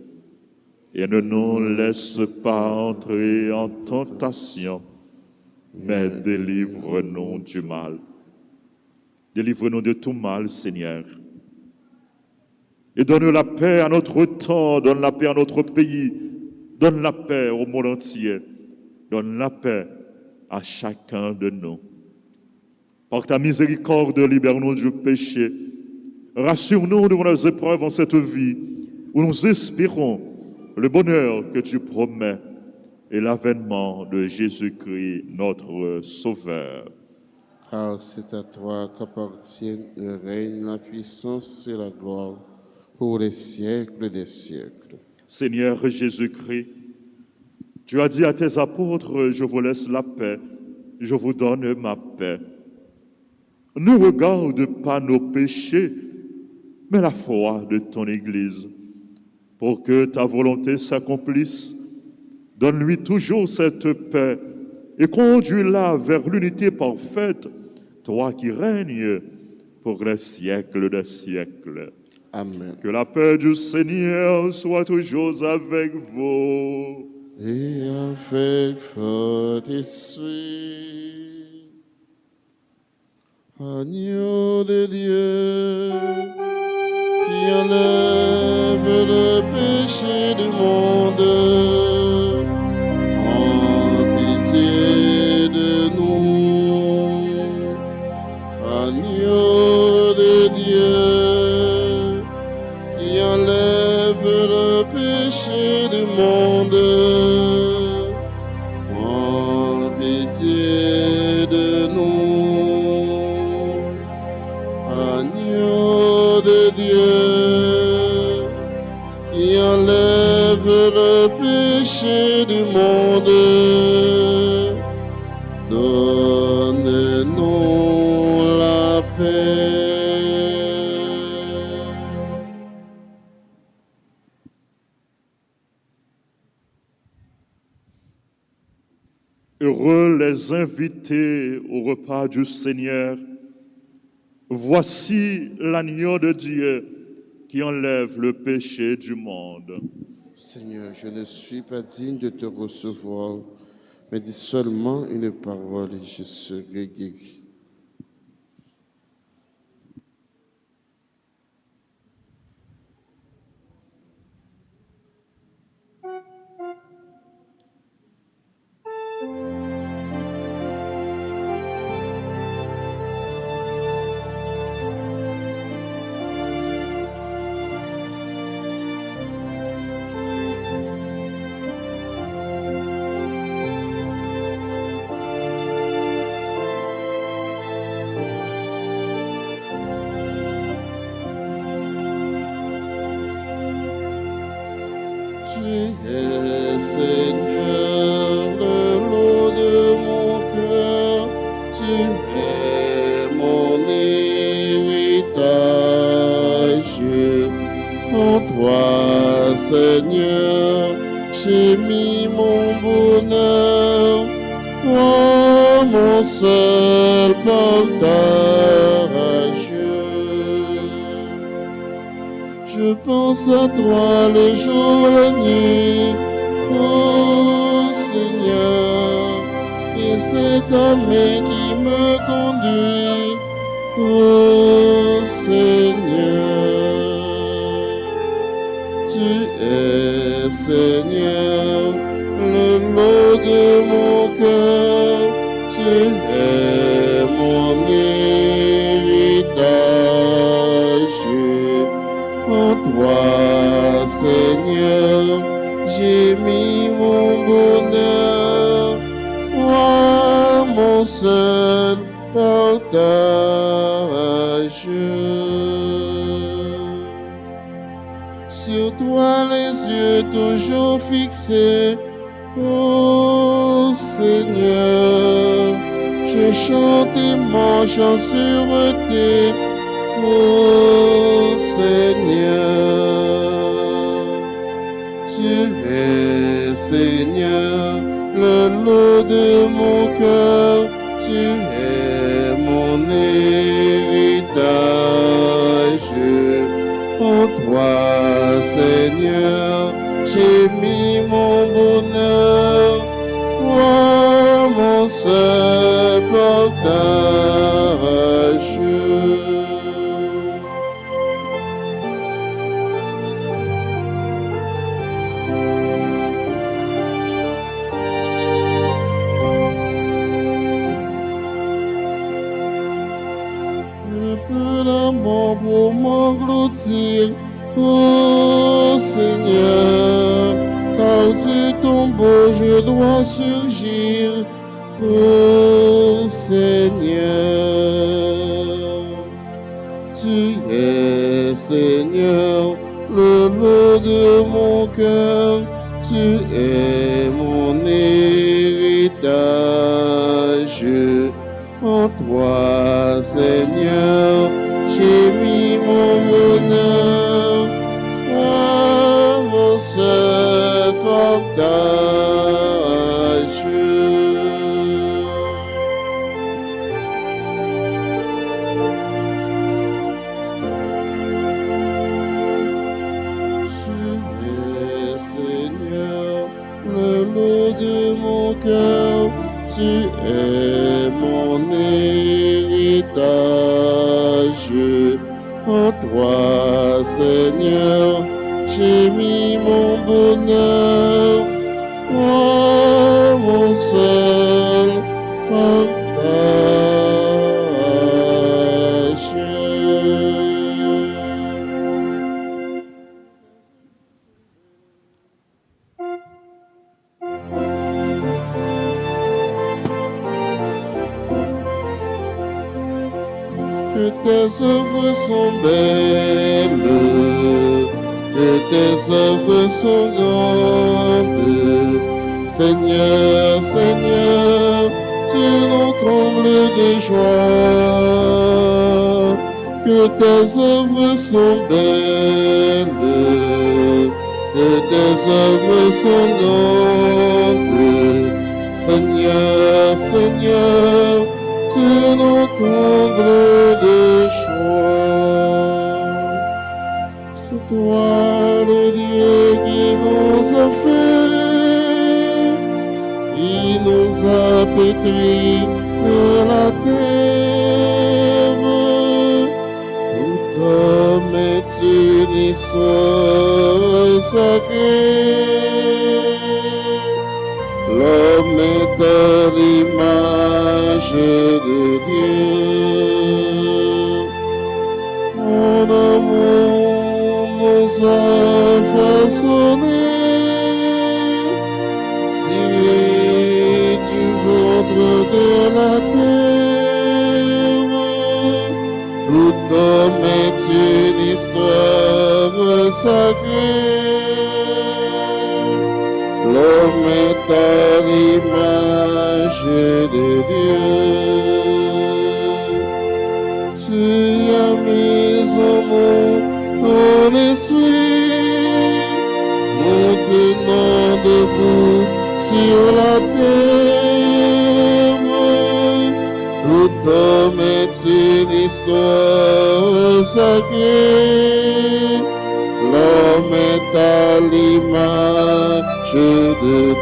[SPEAKER 2] Et ne nous laisse pas entrer en tentation, mais délivre-nous du mal. Délivre-nous de tout mal, Seigneur. Et donne la paix à notre temps, donne la paix à notre pays, donne la paix au monde entier, donne la paix à chacun de nous. Par ta miséricorde, libère-nous du péché. Rassure-nous devant les épreuves en cette vie, où nous espérons le bonheur que tu promets et l'avènement de Jésus-Christ, notre Sauveur.
[SPEAKER 1] Car c'est à toi qu'appartiennent le règne, la puissance et la gloire pour les siècles des siècles.
[SPEAKER 2] Seigneur Jésus-Christ, tu as dit à tes apôtres, je vous laisse la paix, je vous donne ma paix. Ne regarde pas nos péchés, mais la foi de ton Église, pour que ta volonté s'accomplisse. Donne-lui toujours cette paix et conduis-la vers l'unité parfaite, toi qui règnes pour les siècles des siècles.
[SPEAKER 1] Amen.
[SPEAKER 2] Que la paix du Seigneur soit toujours avec vous.
[SPEAKER 1] Et avec votre esprit, agneau de Dieu, qui enlève le péché du monde, en pitié de nous. Agneau de Dieu, qui enlève le péché du monde, en pitié de nous. Agneau de Dieu, qui enlève le péché du monde, donne-nous la paix.
[SPEAKER 2] Heureux les invités au repas du Seigneur. Voici l'agneau de Dieu qui enlève le péché du monde.
[SPEAKER 1] Seigneur, je ne suis pas digne de te recevoir, mais dis seulement une parole et je serai guéri. Tu es Seigneur, le lot de mon cœur, tu es mon héritage. En toi, Seigneur, j'ai mis mon bonheur, toi mon seul partage. Je pense à toi le jour, la nuit, oh Seigneur, et c'est ta main qui me conduit, oh Seigneur. Tu es Seigneur, le lot de mon cœur, tu es mon héritage. En toi, Seigneur, j'ai mis mon bonheur, toi mon seul partage. Sur toi les yeux toujours fixés, oh Seigneur, je chante et marche en sûreté, oh Seigneur. Tu es Seigneur, le lot de mon cœur, tu es mon héritage. En toi, Seigneur, j'ai mis mon bonheur, toi mon seul partage. Un peu d'amour pour m'engloutir, oh Seigneur, car du tombeau je dois surgir, oh Seigneur. Tu es, Seigneur, le lot de mon cœur, tu es mon héritage. En toi, Seigneur, j'ai mis mon bonheur, toi mon seul partage. Tu es, Seigneur, le lot de mon cœur, tu es mon héritage. En toi, Seigneur, j'ai mis mon bonheur, toi mon seul partage. Que tes œuvres sont belles, que tes œuvres sont grandes. Seigneur, Seigneur, tu nous combles de joie. Que tes œuvres sont belles, que tes œuvres sont grandes. Seigneur, Seigneur, tu nous combles de joie. C'est toi le Dieu qui nous a fait, qui nous a pétris de la terre. Tout homme est une histoire sacrée. L'homme est à l'image de Dieu. Mon amour nous a façonnés, tirés du ventre de la terre. Tout homme est une histoire sacrée. L'homme est à l'image de Dieu. Tu as mis en nous ton esprit, nous tenons debout sur la terre. Tout homme est une histoire sacrée. L'homme est à l'image de Dieu.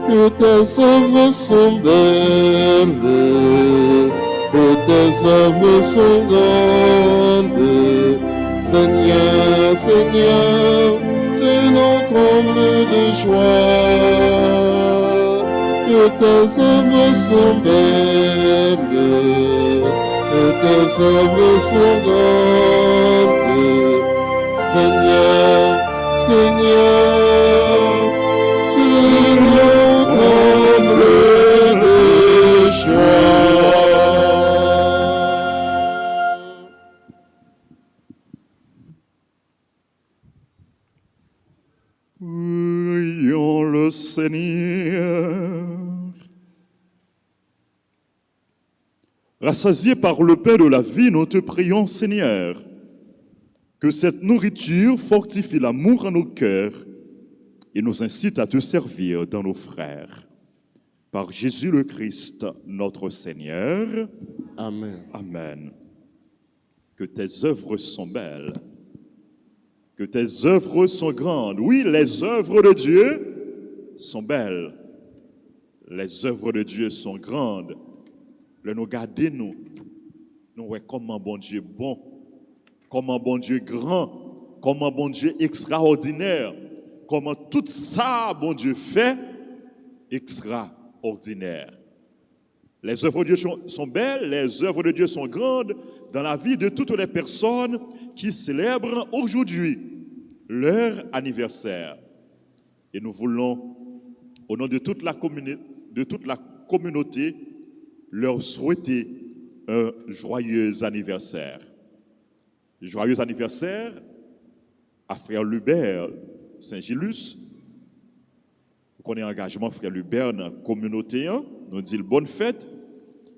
[SPEAKER 1] Que tes œuvres sont belles, que tes œuvres sont grandes. Seigneur, Seigneur, tu nous combles de joie. Que tes œuvres sont belles, que tes œuvres sont grandes. Seigneur, Seigneur, tu nous combles de joie.
[SPEAKER 2] Prions le Seigneur. Rassasiés par le pain de la vie, nous te prions, Seigneur, que cette nourriture fortifie l'amour en nos cœurs et nous incite à te servir dans nos frères. Par Jésus le Christ, notre Seigneur.
[SPEAKER 1] Amen.
[SPEAKER 2] Amen. Que tes œuvres sont belles, que tes œuvres sont grandes. Oui, les œuvres de Dieu sont belles. Les œuvres de Dieu sont grandes. Le nous garder, nous voyons comment bon Dieu est bon, comment bon Dieu est grand, comment bon Dieu est extraordinaire, comment tout ça bon Dieu fait extraordinaire. Les œuvres de Dieu sont belles, les œuvres de Dieu sont grandes dans la vie de toutes les personnes qui célèbrent aujourd'hui leur anniversaire. Et nous voulons, au nom de toute la communauté, leur souhaiter un joyeux anniversaire. Joyeux anniversaire à frère Lubert Saint-Gilus. Vous connaissez l'engagement frère Lubert dans la communauté, nous disons bonne fête.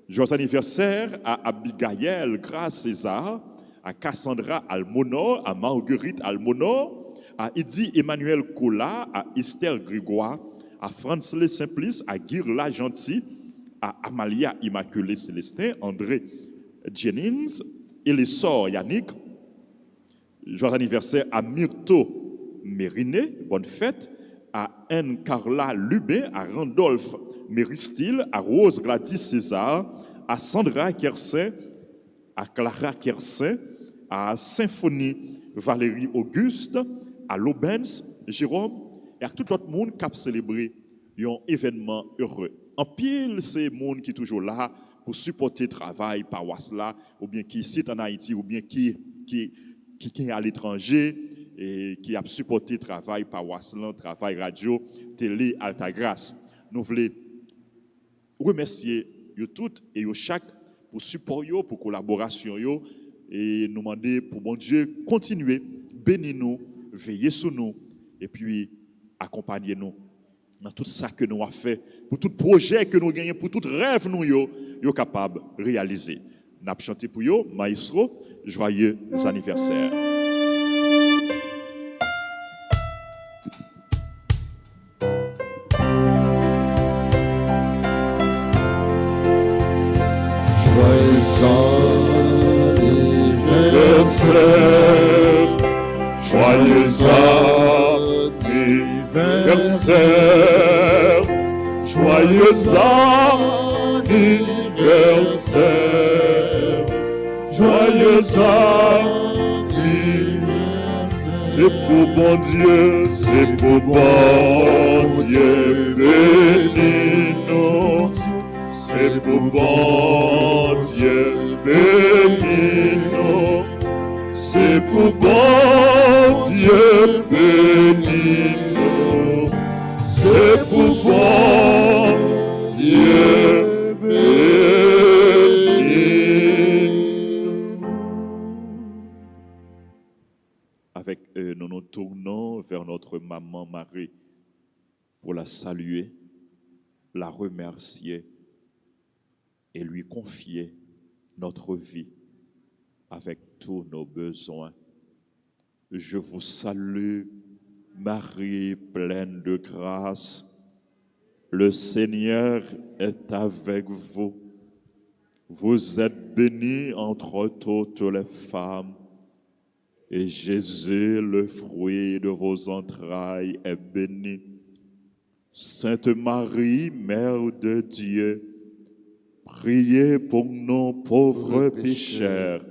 [SPEAKER 2] Joyeux anniversaire à Abigail Grace César, à Cassandra Almonor, à Marguerite Almonor, à Idi Emmanuel Cola, à Esther Grégoire, à Francelé Simplice, à Guirla Gentil, à Amalia Immaculée Célestin, André Jennings, Elissor Yannick. Joyeux anniversaire à Myrto Mériné, bonne fête, à Anne Carla Lubin, à Randolph Méristil, à Rose Gladys César, à Sandra Kersin, à Clara Kersin, à Symphonie Valérie Auguste, à Lobens Jérôme, et à tout autre monde qui a célébré un événement heureux. En pile, c'est le monde qui est toujours là pour supporter le travail paroisse là, ou bien qui est ici en Haïti, ou bien qui est à l'étranger et qui a supporté le travail paroisse là, travail radio, télé, Altagrace. Nous voulons remercier vous toutes et vous chaque pour support, pour collaboration et nous demander pour bon Dieu continuer, bénir nous, veiller sur nous et puis accompagner nous dans tout ça que nous avons fait, pour tout projet que nous gagnons, pour tout rêve nous sommes capables de réaliser. Nous avons chanté pour vous, maestro, joyeux anniversaire.
[SPEAKER 3] Joyeux
[SPEAKER 2] anniversaire, joyeux anniversaire, joyeux anniversaire. C'est pour bon Dieu, c'est pour bon Dieu, bénis-nous. C'est pour bon Dieu, bénis-nous. C'est pour bon Dieu, bénis-nous. C'est pour bon Dieu, bénis-nous. Avec eux, nous nous tournons vers notre maman Marie pour la saluer, la remercier et lui confier notre vie avec tous nos besoins. Je vous salue, Marie pleine de grâce. Le Seigneur est avec vous. Vous êtes bénie entre toutes les femmes, et Jésus, le fruit de vos entrailles, est béni. Sainte Marie, Mère de Dieu, priez pour nous pauvres pécheurs,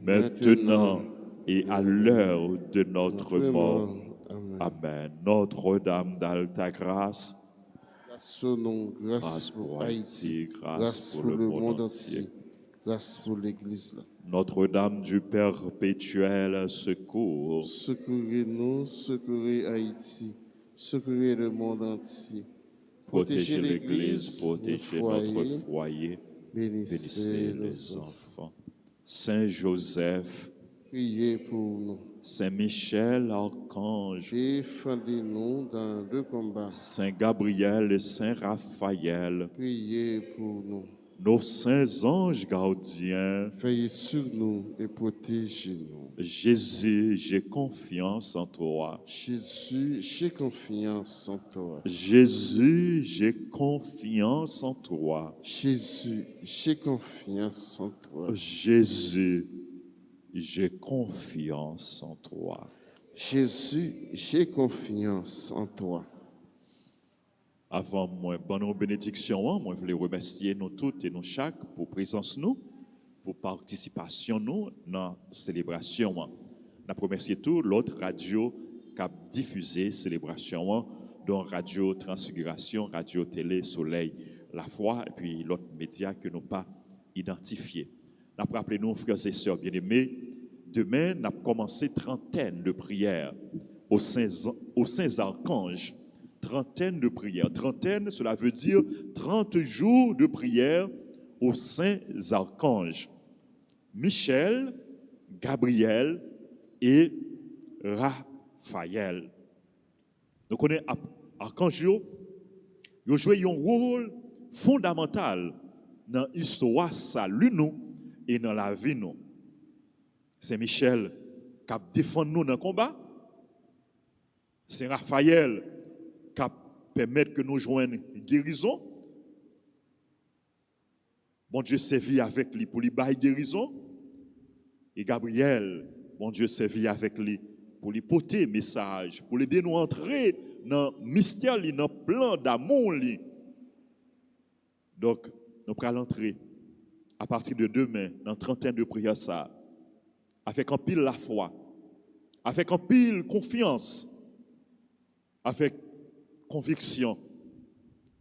[SPEAKER 2] maintenant et à l'heure de notre mort. Amen. Notre-Dame d'Altagrace,
[SPEAKER 1] grâce au nom, grâce pour Haïti, grâce pour le monde entier, grâce pour l'Église.
[SPEAKER 2] Notre-Dame du perpétuel secours,
[SPEAKER 1] secourez-nous, secourez Haïti, secourez le monde entier.
[SPEAKER 2] Protégez l'Église, protégez notre foyer, bénissez les enfants. Saint Joseph,
[SPEAKER 1] priez pour nous.
[SPEAKER 2] Saint Michel, archange,
[SPEAKER 1] défendez-nous dans le combat.
[SPEAKER 2] Saint Gabriel et Saint Raphaël,
[SPEAKER 1] priez pour nous.
[SPEAKER 2] nos saints anges gardiens.
[SPEAKER 1] veillez sur nous et protégez-nous.
[SPEAKER 2] Jésus, j'ai confiance en toi.
[SPEAKER 1] Jésus, j'ai confiance en toi.
[SPEAKER 2] Jésus, j'ai confiance en toi.
[SPEAKER 1] Jésus, j'ai confiance en toi.
[SPEAKER 2] Jésus, j'ai confiance en toi.
[SPEAKER 1] Jésus, j'ai confiance en toi.
[SPEAKER 2] Avant moi, bonne bénédiction, moi je voulais remercier nous toutes et nous chaque pour présence nous, pour participation nous dans la célébration. Nous remercier tout l'autre radio qui a diffusé célébration, dont Radio Transfiguration, Radio Télé Soleil, La Foi, et puis l'autre média que nous pas identifié. Nous rappelons nous, frères et sœurs bien-aimés, demain, nous avons commencé trentaine de prières aux saints archanges. Trentaine de prières. Trentaine, cela veut dire 30 jours de prière aux saints archanges. Michel, Gabriel et Raphaël. Nous connaissons archanges, ils ont joué un rôle fondamental dans l'histoire salut nous et dans la vie nous. C'est Michel qui a défendu nous dans le combat. C'est Raphaël qui permet que nous joignions guérison. Bon Dieu sévit avec lui pour lui bailler guérison. Et Gabriel, bon Dieu sévit avec lui pour lui porter message, pour l'aider nous entrer dans le mystère, dans le plan d'amour. Donc, nous allons entrer à partir de demain dans 30 de prière ça, avec un pile la foi, avec un pile confiance, avec conviction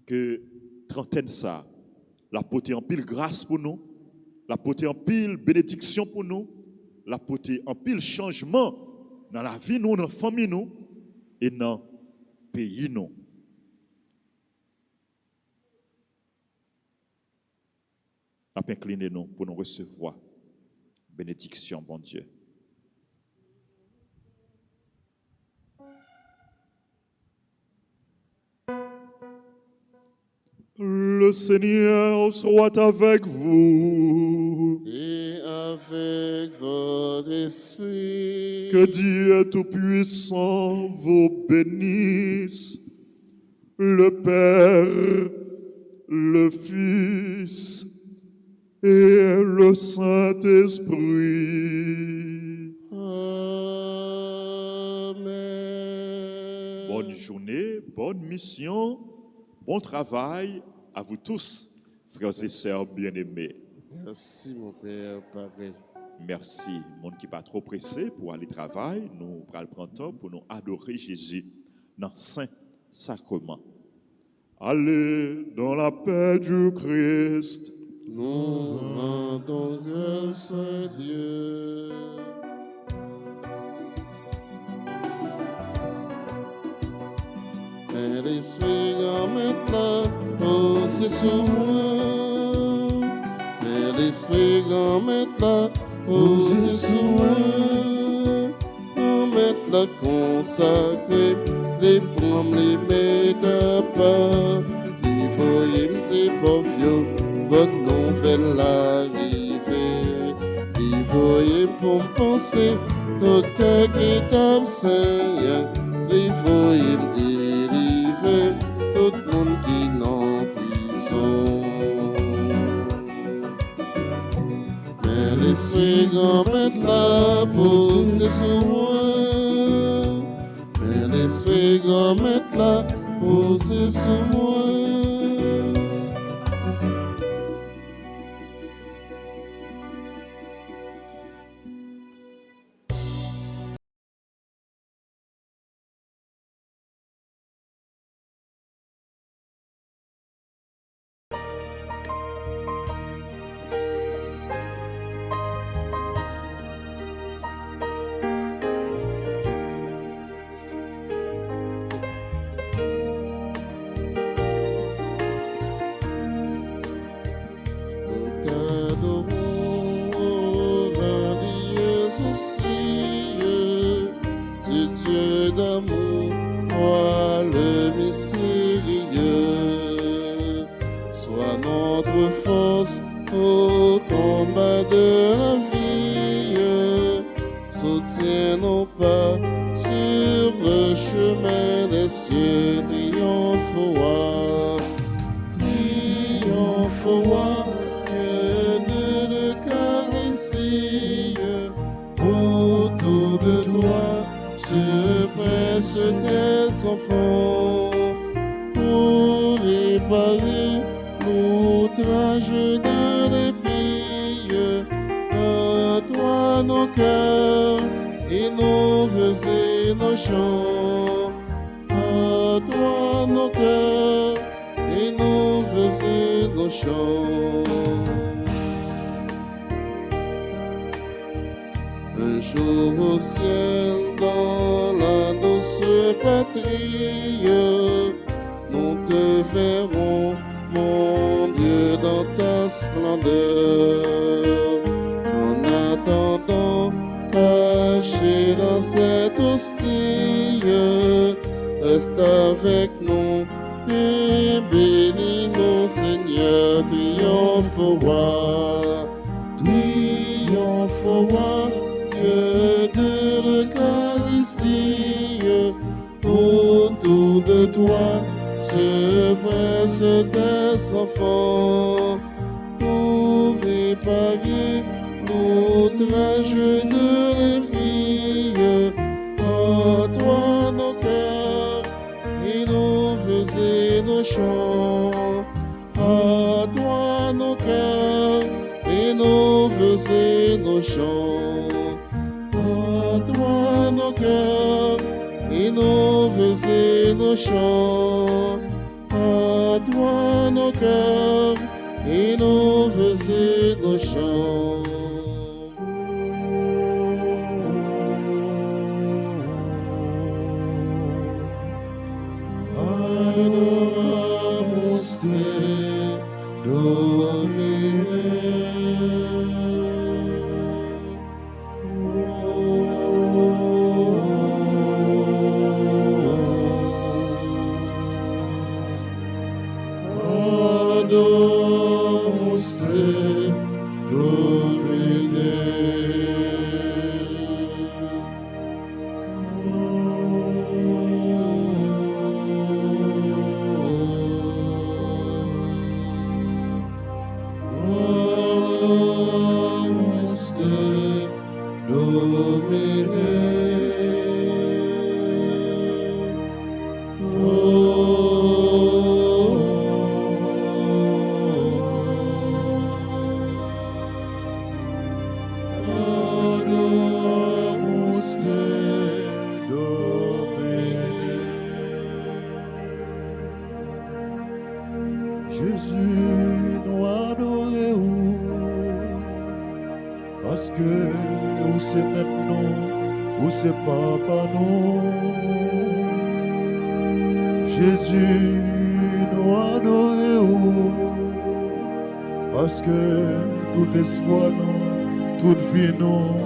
[SPEAKER 2] que trentaine ça, la porter en pile grâce pour nous, la porter en pile bénédiction pour nous, la porter en pile changement dans la vie nous, dans la famille nous et dans le pays nous. Inclinez-nous pour nous recevoir bénédiction, bon Dieu. Le Seigneur soit avec vous.
[SPEAKER 1] Et avec votre esprit.
[SPEAKER 2] Que Dieu Tout-Puissant vous bénisse, le Père, le Fils et le Saint-Esprit.
[SPEAKER 1] Amen.
[SPEAKER 2] Bonne journée, bonne mission, bon travail à vous tous, frères et sœurs bien-aimés.
[SPEAKER 1] Merci mon Père pareil.
[SPEAKER 2] Merci, monde qui pas trop pressé pour aller travailler, nous prenons le temps pour nous adorer Jésus dans Saint Sacrement. Allez dans la paix du Christ.
[SPEAKER 1] Nous rendons grâce à Dieu. Et l'esprit grand maintenant posé sous moi. Et l'esprit grand maintenant posé sous moi. On met la consacrée, les prendre, les mettre à part. Il faut y me dire pour vieux. Bonne nouvelle arrivée, il faut y pour penser, tout cœur qui t'absent, il faut y me délivrer, tout le monde qui n'en prison. Mais l'esprit grand mettre la posé sous moi, mais l'esprit grand mettre la posé sous moi. Dieu d'amour, toi le mystérieux, sois non notre force au combat de la vie. Soutiens nos pas sur le chemin des cieux, triomphe au roi. Triomphe au roi, que de l'Eucharistie. Autour de toi se pressent tes enfants pour réparer l'outrage de l'épée. À toi nos cœurs et nos vœux et nos chants. À toi nos cœurs et nos vœux et nos chants. Un jour au ciel, dans la douce patrie, nous te verrons, mon Dieu, dans ta splendeur. En attendant, caché dans cette hostie, reste avec nous et bénis-nous, Seigneur. Triomphe au roi, triomphe au roi, Dieu de l'Eucharistie. Autour de toi se pressent tes enfants pour réparer l'outrage de l'épée. À toi nos cœurs et nos vœux et nos chants. À toi nos cœurs et nos vœux et nos chants. À toi nos cœurs et nos vœux et nos chants. À toi nos cœurs et nos vœux et nos chants. Adoramus te, Domine. Adoramus te, Domine. Adoramus te, Domine.
[SPEAKER 3] Jésus nous adorons parce que nous c'est maintenant ou c'est papa nous. Jésus nous adorons parce que tout espoir nous, toute vie nous,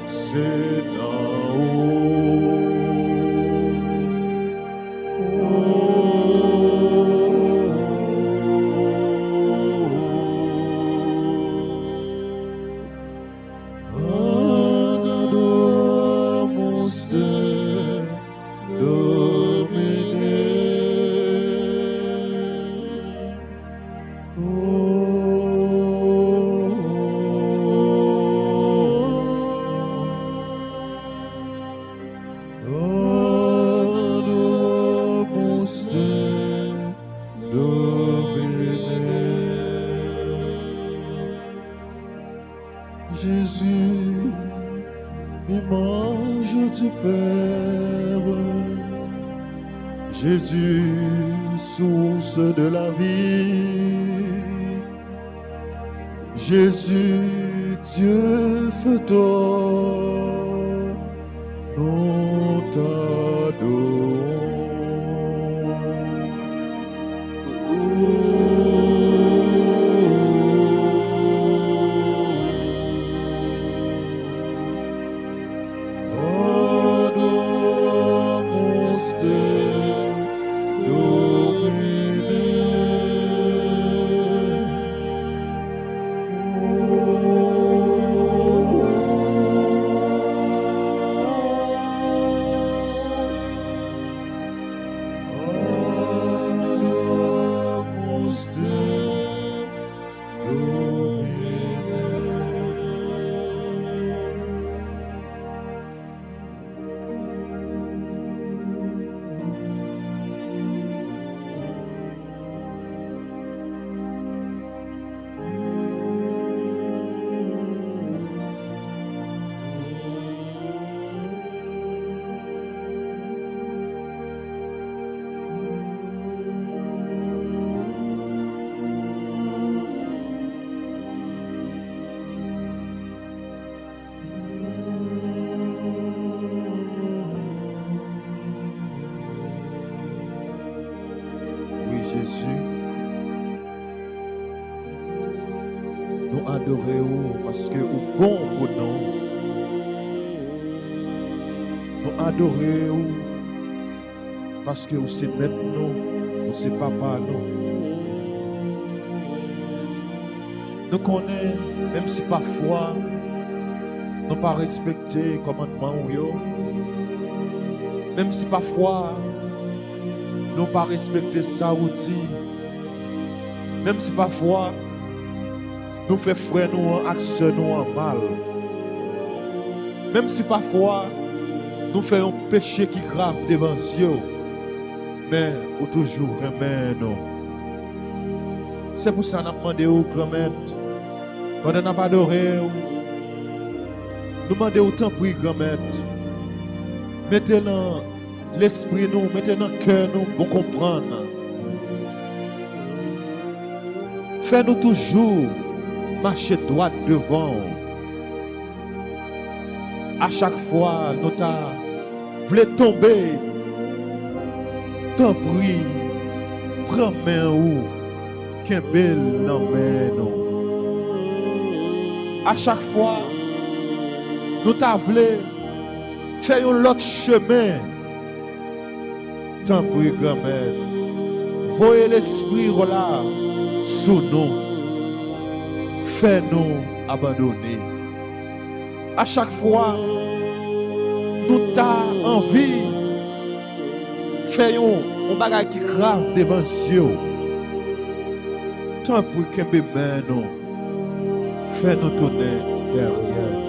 [SPEAKER 3] c'est dans haut. Jésus, image du Père, Jésus, source de la vie, Jésus, Dieu feu, nous t'adorons. Jésus. Nous adorons parce que vous bon pour nous. Nous adorons parce que vous c'est maître nous, vous c'est papa nous. Nous connaissons, même si parfois nous pas respecté commandement ou yo, même si parfois nous pas respecté ça ou dit, même si parfois nous fait frère nous en action nous en mal, même si parfois nous faisons un péché qui grave devant Dieu, mais ou toujours remet nous. C'est pour ça que nous demandons au grand-mère, pendant que nous adorons, nous demandons autant pour grand-mère, mettez dans l'esprit nous, mettez dans le cœur nous pour comprendre. Fais-nous toujours marcher droit devant. À chaque fois, nous voulons tomber. T'en prie, prends main ou qu'un bel main nous. À chaque fois, nous voulons faire un autre chemin. T'en prie, grand-mère, voyez l'esprit là sous nous. Fais-nous abandonner. À chaque fois, nous avons envie de faire un bagage qui grave devant Dieu. Tant pour que nous fais-nous tourner derrière.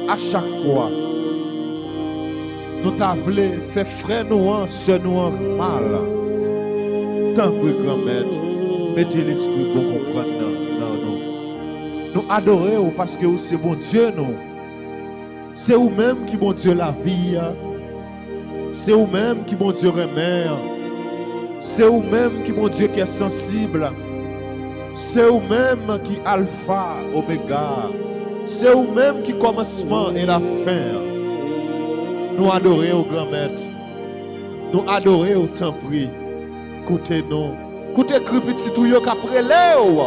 [SPEAKER 3] À chaque fois, nous voulons faire frère nous en ce nous en mal. Tant pour grand-mère, mettez l'esprit pour comprendre. Nous adorons parce que c'est bon Dieu, nous. C'est vous-même qui bon Dieu la vie. C'est vous-même qui bon Dieu remet. C'est vous-même qui bon Dieu qui est sensible. C'est vous-même qui alpha, oméga. C'est vous-même qui commencement et la fin. Nous adorons au grand maître. Nous adorons au temps pris. Écoutez-nous. Écoutez cri petit tout yo qu'après Léo.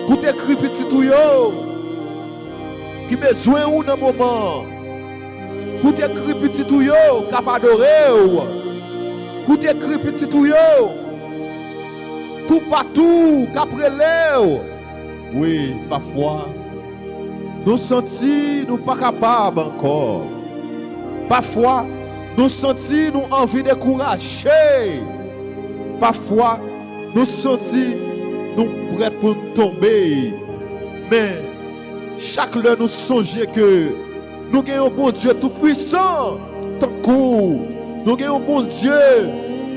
[SPEAKER 3] Écoutez cri petit tout yo qui besoin ou dans moment. Écoutez cri petit tout yo qu'a adorer. Écoutez cri petit tout yo tout partout qu'après Léo. Oui, parfois nous sentis nous pas capables encore. Parfois nous sentis nous envie de décourager. Parfois nous sentis nous prêts pour tomber. Mais chaque heure nous songeons que nous avons un bon Dieu tout puissant. Tant que nous avons un bon Dieu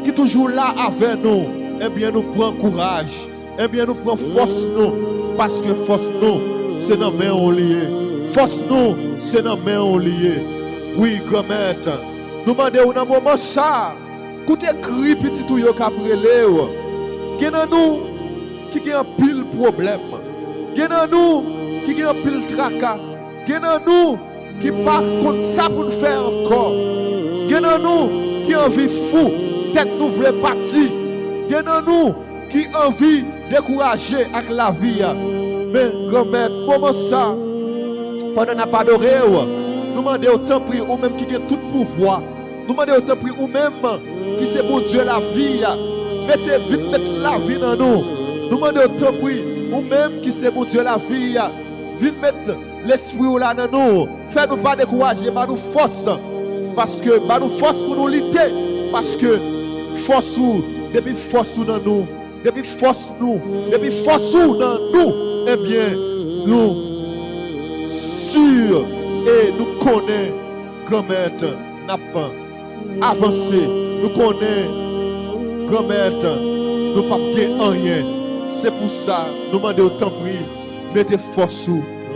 [SPEAKER 3] qui est toujours là avec nous. Eh bien nous prenons courage. Eh bien nous prenons force nous. Parce que force nous, c'est dans main on lié. Force nous, c'est dans main on lié. Oui, grand-mère, nous demandons dans un moment ça. Écoutez, cri petit tout yo qu'après Léo. Qui dans nous qui a un pile problème. Qui dans nous qui a un pile tracas. Qui dans nous qui pas contre ça pour nous faire encore. Qui dans nous qui a envie fou, tête nous voulait partir. Qui dans nous qui a envie décourager avec la vie. Mais grand-mère, moment ça, pendant n'a pas adoré, nous demandons autant prix ou même qui a tout pouvoir. Nous demandons autant prix ou même qui c'est bon Dieu la vie. Mettez vite mettre la vie dans nous. Nous demandons autant prix ou même qui c'est bon Dieu la vie. Vite mettre l'esprit là dans nous. Fais-nous pas décourager, mais nous force. Parce que nous force pour nous lutter. Parce que force ou, depuis force dans nous, depuis force nous dans nous, eh bien, nous sûrs et nous connaissons grand-mère n'a pas avancé. Nous connaissons grand-mère, nous pas rien. C'est pour ça, nous demandons autant prix, mettez force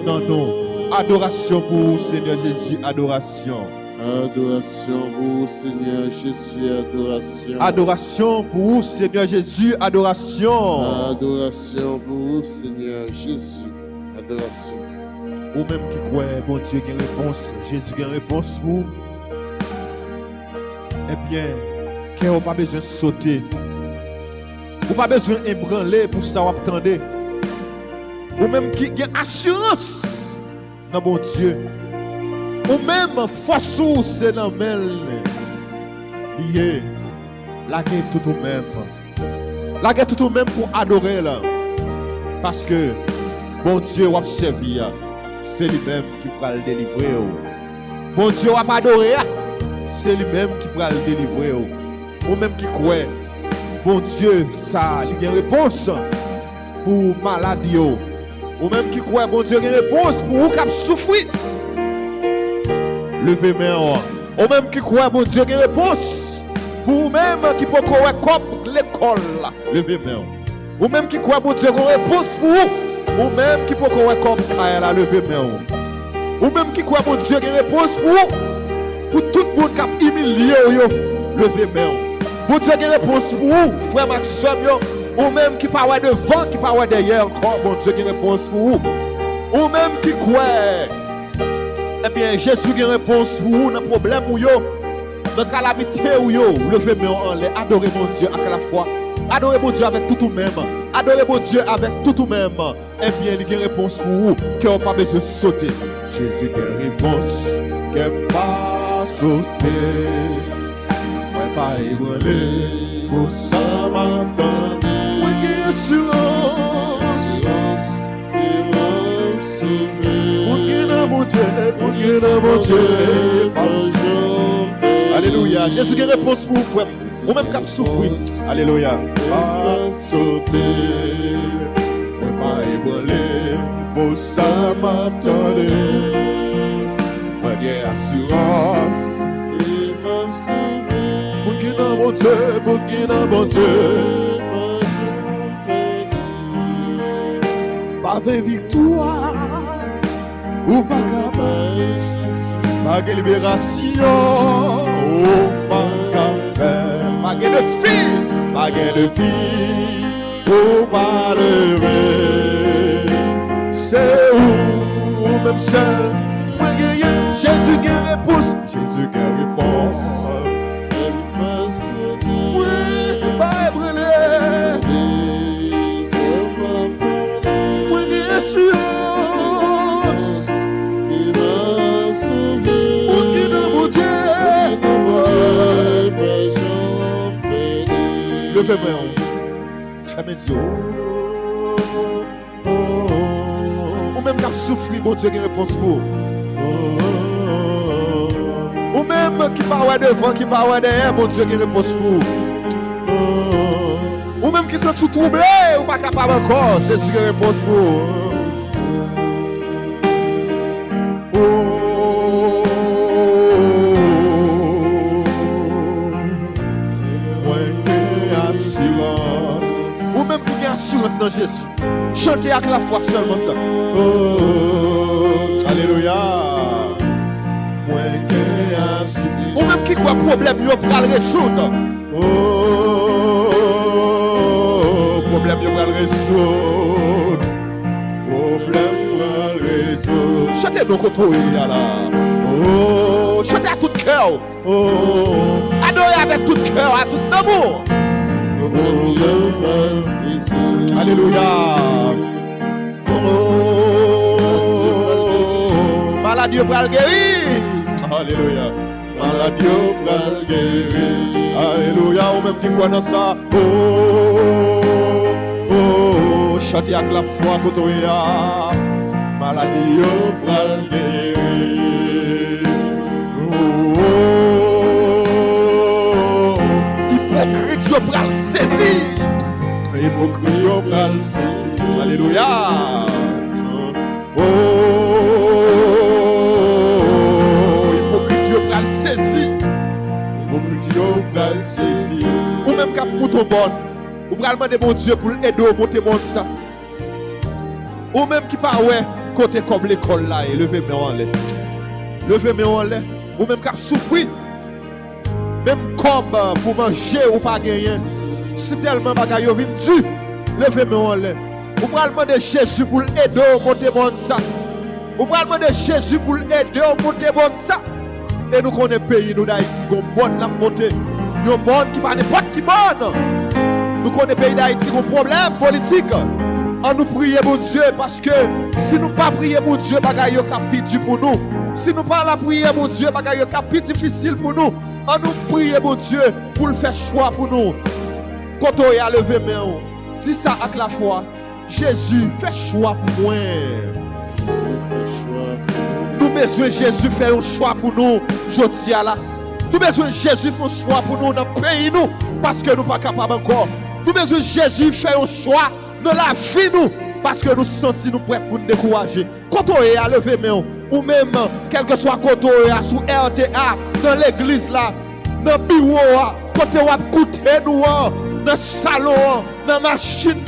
[SPEAKER 3] dans nous. Adoration pour vous, Seigneur Jésus, adoration.
[SPEAKER 1] Adoration pour vous, Seigneur Jésus, adoration.
[SPEAKER 3] Adoration pour vous, Seigneur Jésus, adoration.
[SPEAKER 1] Adoration pour vous, Seigneur Jésus, adoration.
[SPEAKER 3] Ou même qui croit, bon Dieu, qui a réponse, Jésus qui a réponse pour vous. Eh bien, qui n'a pas besoin de sauter, Ou pas besoin d'ébranler pour ça, ou attendez. Ou même qui a assurance dans bon Dieu. Ou même force ou c'est dans mêle. Lié. La guerre tout au même. La guerre tout au même pour adorer là. Parce que bon Dieu va servir. C'est lui-même qui va le délivrer. Bon Dieu va adorer. C'est lui-même qui va le délivrer. Ou même qui croit. Bon Dieu, ça, il y a une réponse pour maladie. Ou même qui croit, bon Dieu, il y a une réponse pour vous qui souffrir. Levez main. Ou même qui croit, bon Dieu, il y a une réponse pour vous-même qui peut courir comme l'école. Levez main. Ou même qui croit, bon Dieu, il y a une réponse pour vous. Ou même qui peut courir comme Kaela. Levez main. Ou même qui croit, bon Dieu, il y a une réponse pour vous. Pour tout le monde qui a humilié. Levez main. Bon Dieu, il y a une réponse pour vous, frère Maxime, ou même qui parle devant, qui parle derrière encore. Bon Dieu, il y a une réponse pour vous. Ou même qui croit. Eh bien, Jésus a une réponse pour vous dans le problème ou yo, dans la calamité ou yo. Levez-moi en l'air, adorez mon Dieu à la fois. Adorez mon Dieu avec tout ou même. Adorez mon Dieu avec tout ou même. Eh bien, il y a une réponse pour vous, qui n'a pas besoin de sauter. Jésus a une réponse, qui n'a pas sauter. Pas ébranlé, pour ça m'attendait. Oui, qui assurance, il m'a sauvé. Pour qui n'a mon Dieu, pour qui n'a mon Dieu. Alléluia. Jésus qui réponse pour vous, frère. Ou même qu'à souffrir. Alléluia. Pas sauter, pas ébranlé, pour ça m'attendait. Pas d'assurance, il m'a sauvé. Mon Dieu, pour qui n'a mon Dieu. Pas de victoire, ou pas capable, pas de libération, ou pas faire, pas de fille, pas de fille, ou pas lever. C'est où, même seul, moi guérir, Jésus qui réponse, Jésus qui réponse. Levez-moi, fermez les yeux. Ou même qui souffre, bon Dieu, qui réponse pour. Ou même qui parle devant, qui parle derrière, bon Dieu, qui réponse pour. Ou même qui sont tout troublés, ou pas capable encore, Jésus, qui réponse pour. Assurance dans Jésus. Chantez avec la foi seulement ça. Oh, alléluia. Ou même qui croit problème, il va le résoudre. Oh, problème, il va le résoudre. Problème, il va le résoudre. Chantez donc autour là. Oh, chantez à tout cœur. Oh, adorez avec tout cœur, à tout amour. Alléluia. Maladie va le guérir. Alléluia. Maladie va le guérir. Alléluia. Ou même qui croit dans ça. Oh, chantez avec la foi pour toi. Maladie va le guérir. Hypocrite, je vais le saisir. Hypocrite, je vais le saisir. Alléluia. Oh, hypocrite, je vais le saisir. Hypocrite, je vais le saisir. Ou même quand vous êtes bon, vous pouvez demander mon Dieu pour l'aider à monter mon ça. Ou même qui parle, côté comme l'école là, et levez-moi en l'air. Levez-moi en l'air. Ou même qui souffrir. Même comme pour manger ou pas gagner, si tellement bagaille vient du, levez-moi en l'air. Vous pouvez demander Jésus pour l'aider à monter mon ça. Vous pouvez demander Jésus pour l'aider à monter mon ça. Et nous connaissons le pays, nous d'Haïti, nous sommes la montée. Nous sommes qui pas n'importe qui bonne. Nous connaissons le pays d'Haïti un problème politique. On nous prie pour Dieu parce que si nous pas prier pour Dieu, bagaille yo capiti pour nous. Si nous pas la prier pour Dieu, bagaille yo capiti difficile pour nous. On nous prie pour Dieu pour le faire choix pour nous. Quand on a levé main, dis ça avec la foi. Jésus fait choix pour moi. Nous besoin de Jésus faire un choix pour nous. Je dis à la. Nous besoin de Jésus faire un choix pour nous dans le pays nous parce que nous pas capables encore. Nous besoin de Jésus faire un choix dans la vie nous parce que nous sentons nous prêts pour nous décourager. Quand on est à lever main ou même quel que soit quand on est sous RTA dans l'église là, dans le bureau, quand on a écouté nous dans le salon, dans la machine,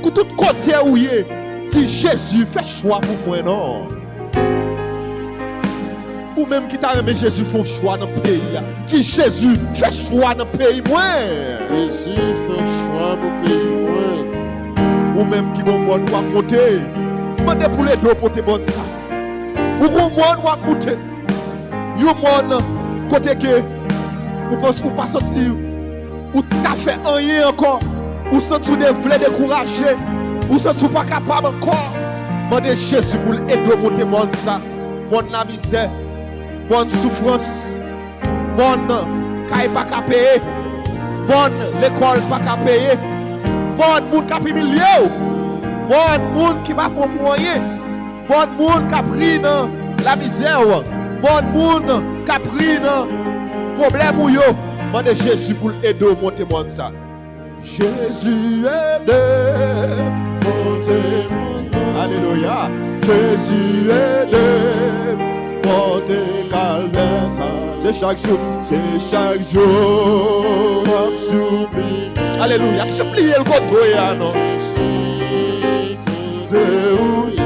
[SPEAKER 3] tout côté où il est, dit Jésus fait choix pour moi non. Ou même qui t'a aimé Jésus font choix dans le pays. Dis Jésus fait choix dans le pays moi.
[SPEAKER 1] Jésus fait choix pour le pays moi.
[SPEAKER 3] Ou même qui vont moi nous monter. Demandez pour les deux pour te bon ça. Ou moi nous monter. Yo mon côté que ou pense ou pas sortir ou t'as fait rien encore. Ou sens tu devrais décourager. Ou sens tu pas capable encore. Demandez Jésus pour aider monter mon ça. Mon la misère. Bonne souffrance, bonne caille pas qu'à payer, bonne l'école pas qu'à payer, bonne monde qui a pris milieu, bonne monde qui va faire moyen, bonne monde qui a pris dans la misère, bonne monde qui a pris dans problème ou yo. Demandez Jésus pour aider au monter monde ça. Jésus aide, monter monde. Alléluia. Jésus aide. Monter calvaire, c'est chaque jour, supplier. Alléluia, supplier le côté, non.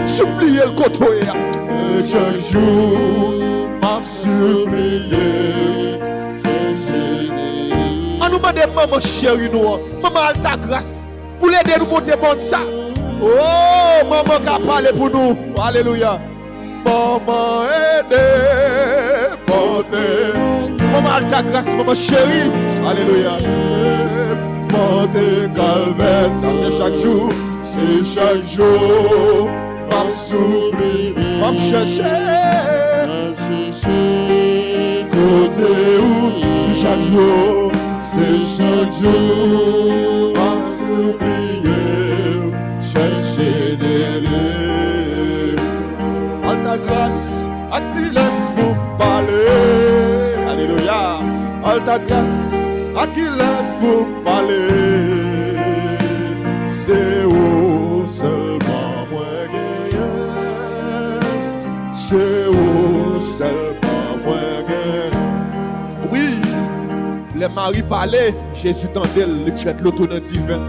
[SPEAKER 3] Supplier le côté, chaque jour, supplier. On nous demande maman chérie, nous, maman alta grâce, pour l'aider nous monter bon ça. Oh, maman qui a parlé pour nous, alléluia. Maman aide, portez. Maman alta grâce, maman chérie. Alléluia. Portez calvaire, ça c'est chaque jour. C'est chaque jour. M'a soupli, m'a cherché. Côté où, c'est chaque jour. C'est chaque jour. M'a supplié. Chercher des Alta grâce, à qui laisse pour parler. Alléluia. Alta grâce, à qui laisse pour parler. C'est où seulement moi gagne. C'est où seulement moi gagne. Oui, les maris parlaient, Jésus tendait le fait de l'automne divin.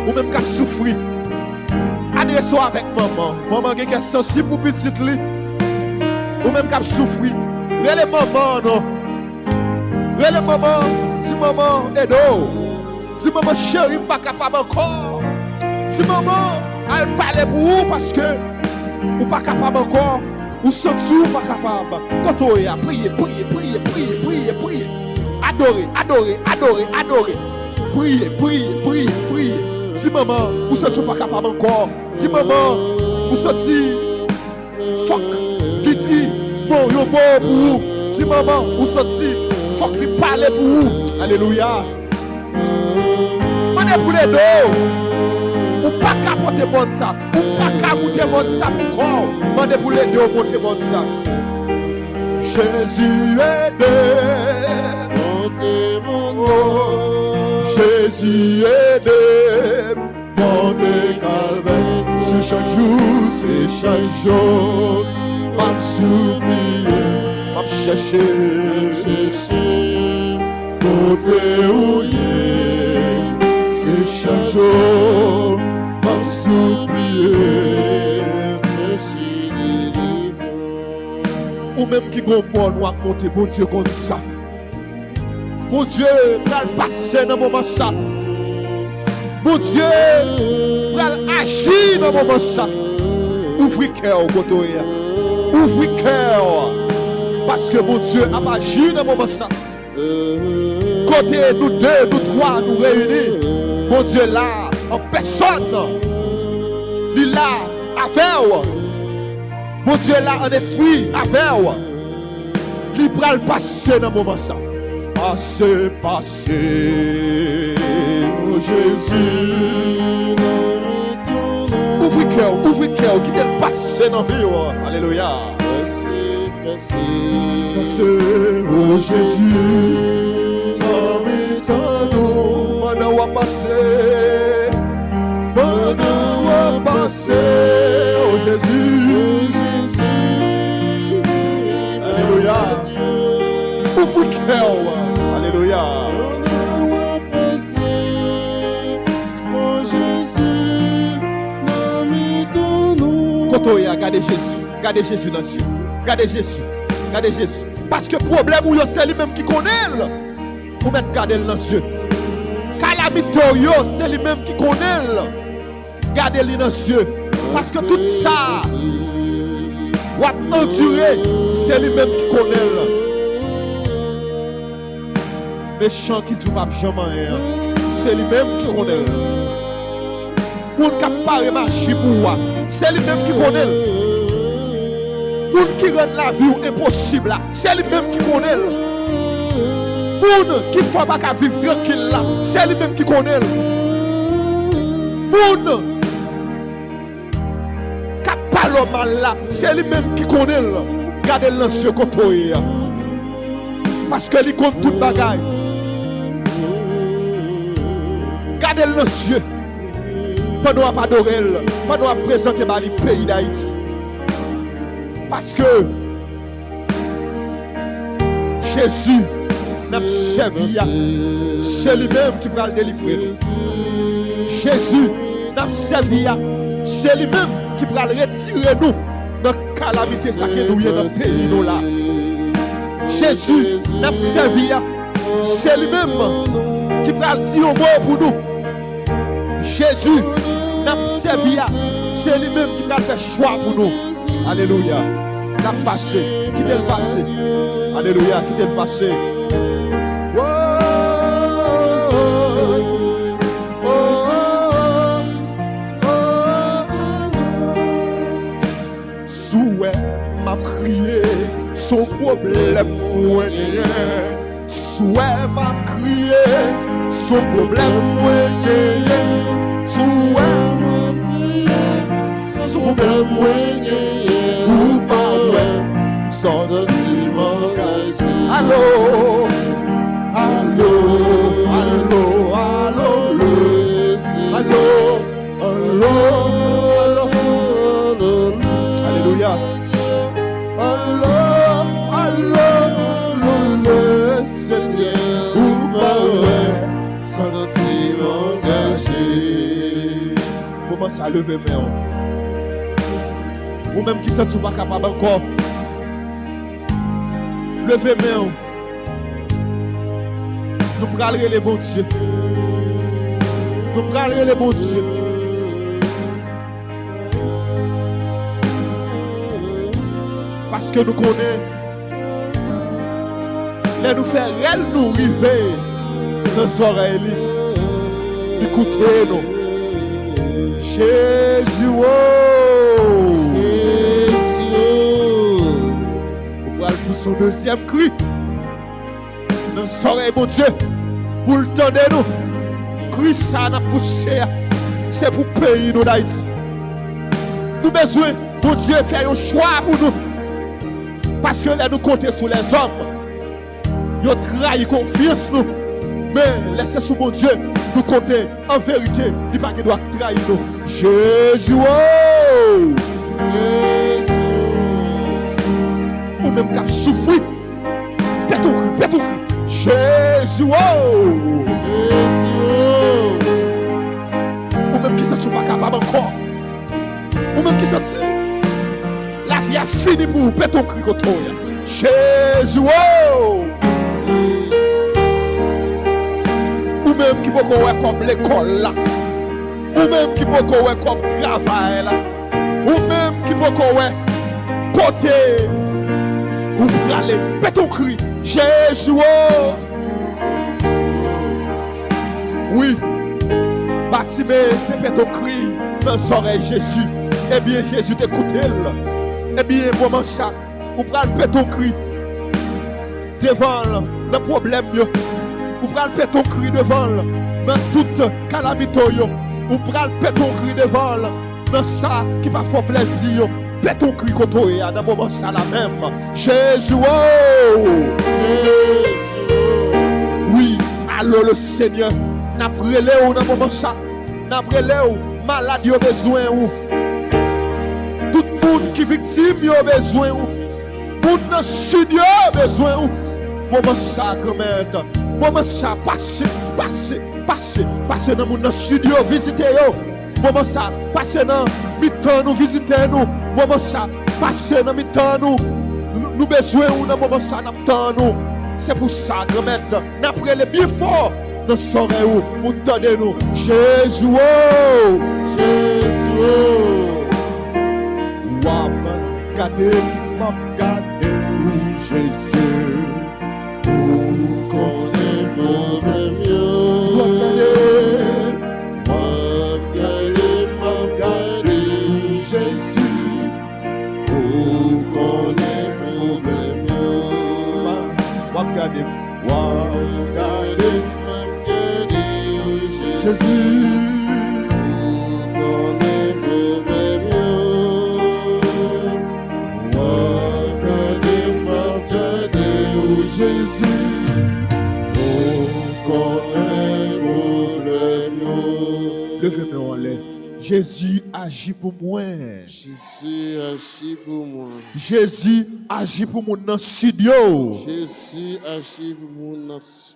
[SPEAKER 3] Ou même qu'à souffrir. Adresse avec maman. Maman qui est sensible pour petite li. Ou même qui souffrir. Rele maman non. Rele maman. Dis maman aide-moi. Dis maman chérie pas capable encore. Dis maman elle parle pour vous parce que ou pas capable encore. Ou senti ou pas capable. Quand on est à prier. Adorer. Prier. Dis maman, ou senti pas capable encore. Dis maman, ou senti fuck, li dit bon yo bon pour vous. Dis maman, ou senti fuck li parle pour vous. Alléluia. Mandez pour les deux. Ou pas capoter bon ça. Ou pas capoter bon ça pour corps. Mandez pour les deux monter bon ça. Jésus aide. Montez mon Jésus aide. Monter calvaire, c'est chaque jour, m'a supplié, m'a cherché, monter où c'est chaque jour, m'a supplié, ou même qui comprend nous à compter, bon Dieu comme ça. Mon Dieu, va passer dans le moment ça. Mon Dieu, va agir dans le moment ça. Ouvrez cœur au côté. Ouvrez cœur. Parce que mon Dieu a agi dans le moment ça. Côté nous deux, nous trois, nous réunis. Bon Dieu là, en personne. Il est là, avec vous. Bon Dieu là, en esprit, avec vous. Il va le passer dans le moment ça. Passer, passer, oh Jésus. Ouvrez cœur, qui est passé dans la vie. Alléluia. Passer, oh Jésus. Maintenant, on va passer, oh Jésus. Alléluia. Ouvrez cœur. Alléluia. Gardez Jésus dans Dieu. Gardez Jésus. Parce que le problème, c'est lui-même qui connaît. Pour mettre garder dans Dieu. Calamité, c'est lui-même qui connaît. Gardez-le dans Dieu. Parce que tout ça, ou à endurer, c'est lui-même qui connaît. Méchant qui dit pas jamais, c'est lui-même qui connaît. Moun qui parle marcher pour moi, c'est lui-même qui connaît. Moun qui rend la vie impossible, c'est lui-même qui connaît. Moun qui ne faut pas vivre tranquille là, c'est lui-même qui connaît. Moun qui parle mal là, c'est lui-même qui connaît. Gardez l'ancien côté. Parce que lui compte toute bagaille. Gardez l'ancien. Pendant à adorer, pendant à présenter le pays d'Haïti. Parce que Jésus n'a pas servi, c'est lui-même qui va le délivrer. Jésus n'a pas servi, c'est lui-même qui va le retirer nous dans la calamité que nous avons dans le pays. Nous, là. Jésus n'a pas servi, c'est lui-même qui va le dire au mot pour nous. Jésus n'a pas servi, c'est lui-même qui va faire choix pour nous. Alléluia. N'a passé, quittez le passé. Alléluia, quittez le passé. Souhait m'a crié, son problème moins rien. Souhait m'a crié, son problème moins rien. Son problème moins ou pas loin, sentiment engagé. Allô, allô, allô, allô, allô, allô, allô, alléluia. Allô, allô, allô, Seigneur, ou pas loin, sentiment engagé. Comment ça lever main? Ou même qui ne sont pas capables encore. Levez main. Nous parlerons les bons dieux. Nous parlerons les bons dieux. Parce que nous connaissons. Les nous faire elle nous river dans nos oreilles. Écoutez-nous. Jésus, oh. Pour son deuxième cri, dans nos oreilles, mon Dieu, pour le temps de nous, cri ça n'a poussé, c'est pour payer nous d'Haïti. Nous besoin, mon Dieu, faire un choix pour nous, parce que là nous comptons sur les hommes, ils trahissent confiance nous, mais laissez sur mon Dieu, nous compter en vérité, il va qu'il doit trahir nous. Jésus, oh! Jésus. Ou même qui souffre, pétou cri. Jésus, oh! Jésus, oh! Ou même qui ne sont pas capables encore. Ou même qui sont la vie a fini pour vous, pétou cri. Jésus, oh! Ou même qui peut courir comme l'école là. Ou même qui peut courir comme travail là. Ou même qui peut courir côté. Ou aller, péton cri, Jésus, oh! Oui, Bartimée, te fait ton cri dans les oreilles Jésus. Eh bien, Jésus t'écoute. Eh bien, moment ça, ou pral faire ton cri devant le problème. Ou pral faire ton cri devant dans toute calamité. Ou pral faire ton cri devant dans ça qui va faire plaisir. Fais ton cri contre toi dans moment ça la même. Jésus, oh! Oui, alors le Seigneur, n'a prélé ou dans moment ça, n'a prélé ou malade yo besoin ou. Tout le monde qui victime yo besoin ou. Monde dans sud yo besoin ou. Moment ça grand-mère, moment ça passer dans monde dans sud yo visiter yo. Moment ça passer dans mi-temps nous visiter nous. Moment ça passer dans mi-temps nous besoin ou dans moment ça n'a temps nous. C'est pour ça grand-mère, n'a prélé bien fort. Nous serons où pour donner nous Jésus, oh, Jésus, oh. M'a gardé, Jésus, pour qu'on ait mon mieux. M'a gardé, Jésus, pour qu'on ait mon mieux. M'a gardé, Jésus, qu'on est mauvais mieux. M'a gardé, Jésus, qu'on est mauvais mieux. Levez-moi en l'air. Jésus agit pour moi.
[SPEAKER 1] Jésus agit pour moi.
[SPEAKER 3] Jésus agit pour mon dans studio.
[SPEAKER 1] Jésus agit pour mon studio.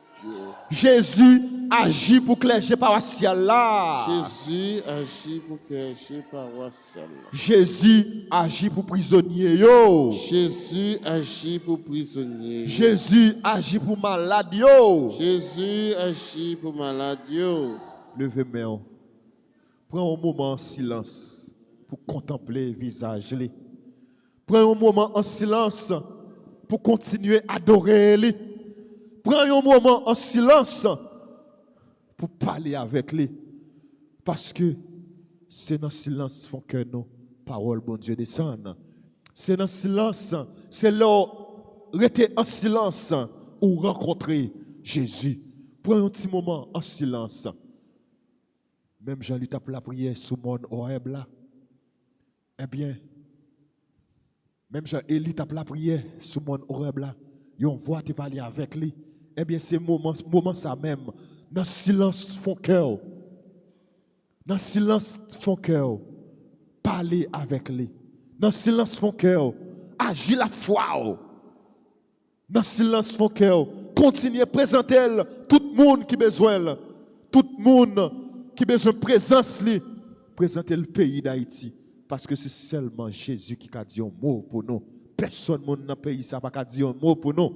[SPEAKER 3] Jésus agit pour clergé paroissial là.
[SPEAKER 1] Jésus agit pour clergé paroissial là.
[SPEAKER 3] Jésus agit pour prisonnier yo.
[SPEAKER 1] Jésus agit pour prisonnier.
[SPEAKER 3] Jésus agit pour malade yo.
[SPEAKER 1] Jésus agit pour malade yo.
[SPEAKER 3] Levez-moi. Prends un moment en silence pour contempler le visage. Prends un moment en silence pour continuer à adorer. Prends un moment en silence pour parler avec lui. Parce que c'est dans le silence que nos paroles, bon Dieu, descendent. C'est dans le silence, c'est là rester en silence ou rencontrer Jésus. Prends un petit moment en silence. Même Jean-Luc tape la prière sous mon Horeb là. Eh bien, même Jean-Élie tape la prière sous mon Horeb là. Yon voit te parler avec lui. Eh bien, c'est moment ça même. Dans le silence, font cœur. Dans le silence, font cœur. Parler avec lui. Dans le silence, font cœur. Agir la foi. Dans le silence, font cœur. Continuez à présenter tout le monde qui a besoin. Tout le monde qui a besoin de présence. Présenter le pays d'Haïti. Parce que c'est seulement Jésus qui a dit un mot pour nous. Personne dans le pays n'a pas dit un mot pour nous.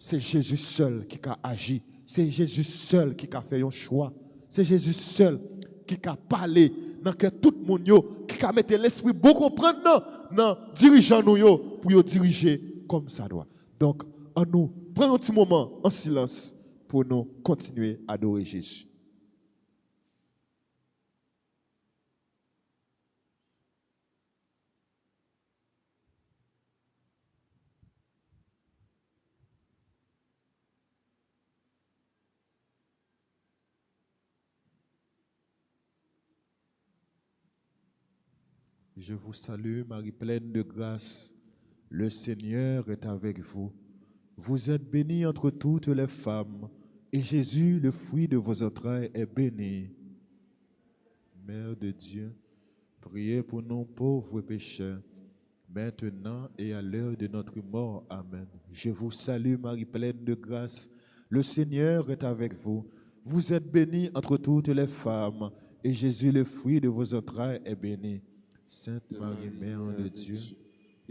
[SPEAKER 3] C'est Jésus seul qui a agi. C'est Jésus seul qui a fait un choix. C'est Jésus seul qui a parlé dans que tout le monde qui a mis l'esprit beaucoup comprendre dans dirigeant nous pour diriger comme ça doit. Donc, en nous, prenons un petit moment en silence pour nous continuer à adorer Jésus. Je vous salue, Marie pleine de grâce. Le Seigneur est avec vous. Vous êtes bénie entre toutes les femmes, et Jésus, le fruit de vos entrailles, est béni. Mère de Dieu, priez pour nous pauvres pécheurs, maintenant et à l'heure de notre mort. Amen. Je vous salue, Marie pleine de grâce. Le Seigneur est avec vous. Vous êtes bénie entre toutes les femmes, et Jésus, le fruit de vos entrailles, est béni. Sainte Marie, Mère de Dieu,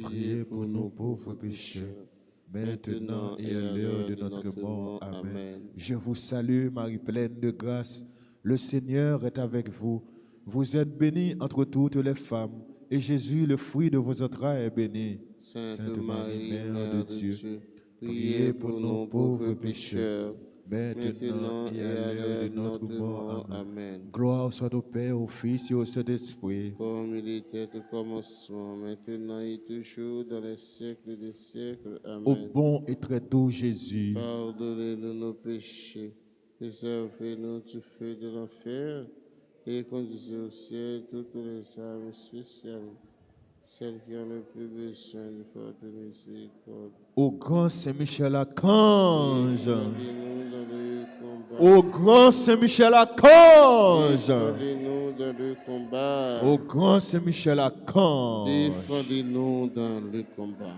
[SPEAKER 3] priez pour nous pauvres pécheurs, maintenant et à l'heure de notre mort. Amen. Je vous salue, Marie pleine de grâce. Le Seigneur est avec vous. Vous êtes bénie entre toutes les femmes, et Jésus, le fruit de vos entrailles, est béni.
[SPEAKER 1] Sainte Marie, Mère de Dieu, priez pour nous pauvres pécheurs,
[SPEAKER 3] maintenant et à l'heure de notre mort. Amen. Gloire soit au Père, au Fils et au Saint-Esprit.
[SPEAKER 1] Comme il était au commencement, maintenant et toujours, dans les siècles des siècles. Amen.
[SPEAKER 3] Ô bon et très doux Jésus,
[SPEAKER 1] pardonnez-nous nos péchés, préservez-nous du feu de l'enfer, et conduisez au ciel toutes les âmes spéciales, celles qui ont le plus besoin de votre miséricorde.
[SPEAKER 3] ô grand Saint-Michel Archange,
[SPEAKER 1] Défendez-nous dans le combat.
[SPEAKER 3] ô grand Saint-Michel Archange,
[SPEAKER 1] Défendez-nous dans le combat.
[SPEAKER 3] ô grand Saint-Michel Archange,
[SPEAKER 1] Défendez-nous dans le combat.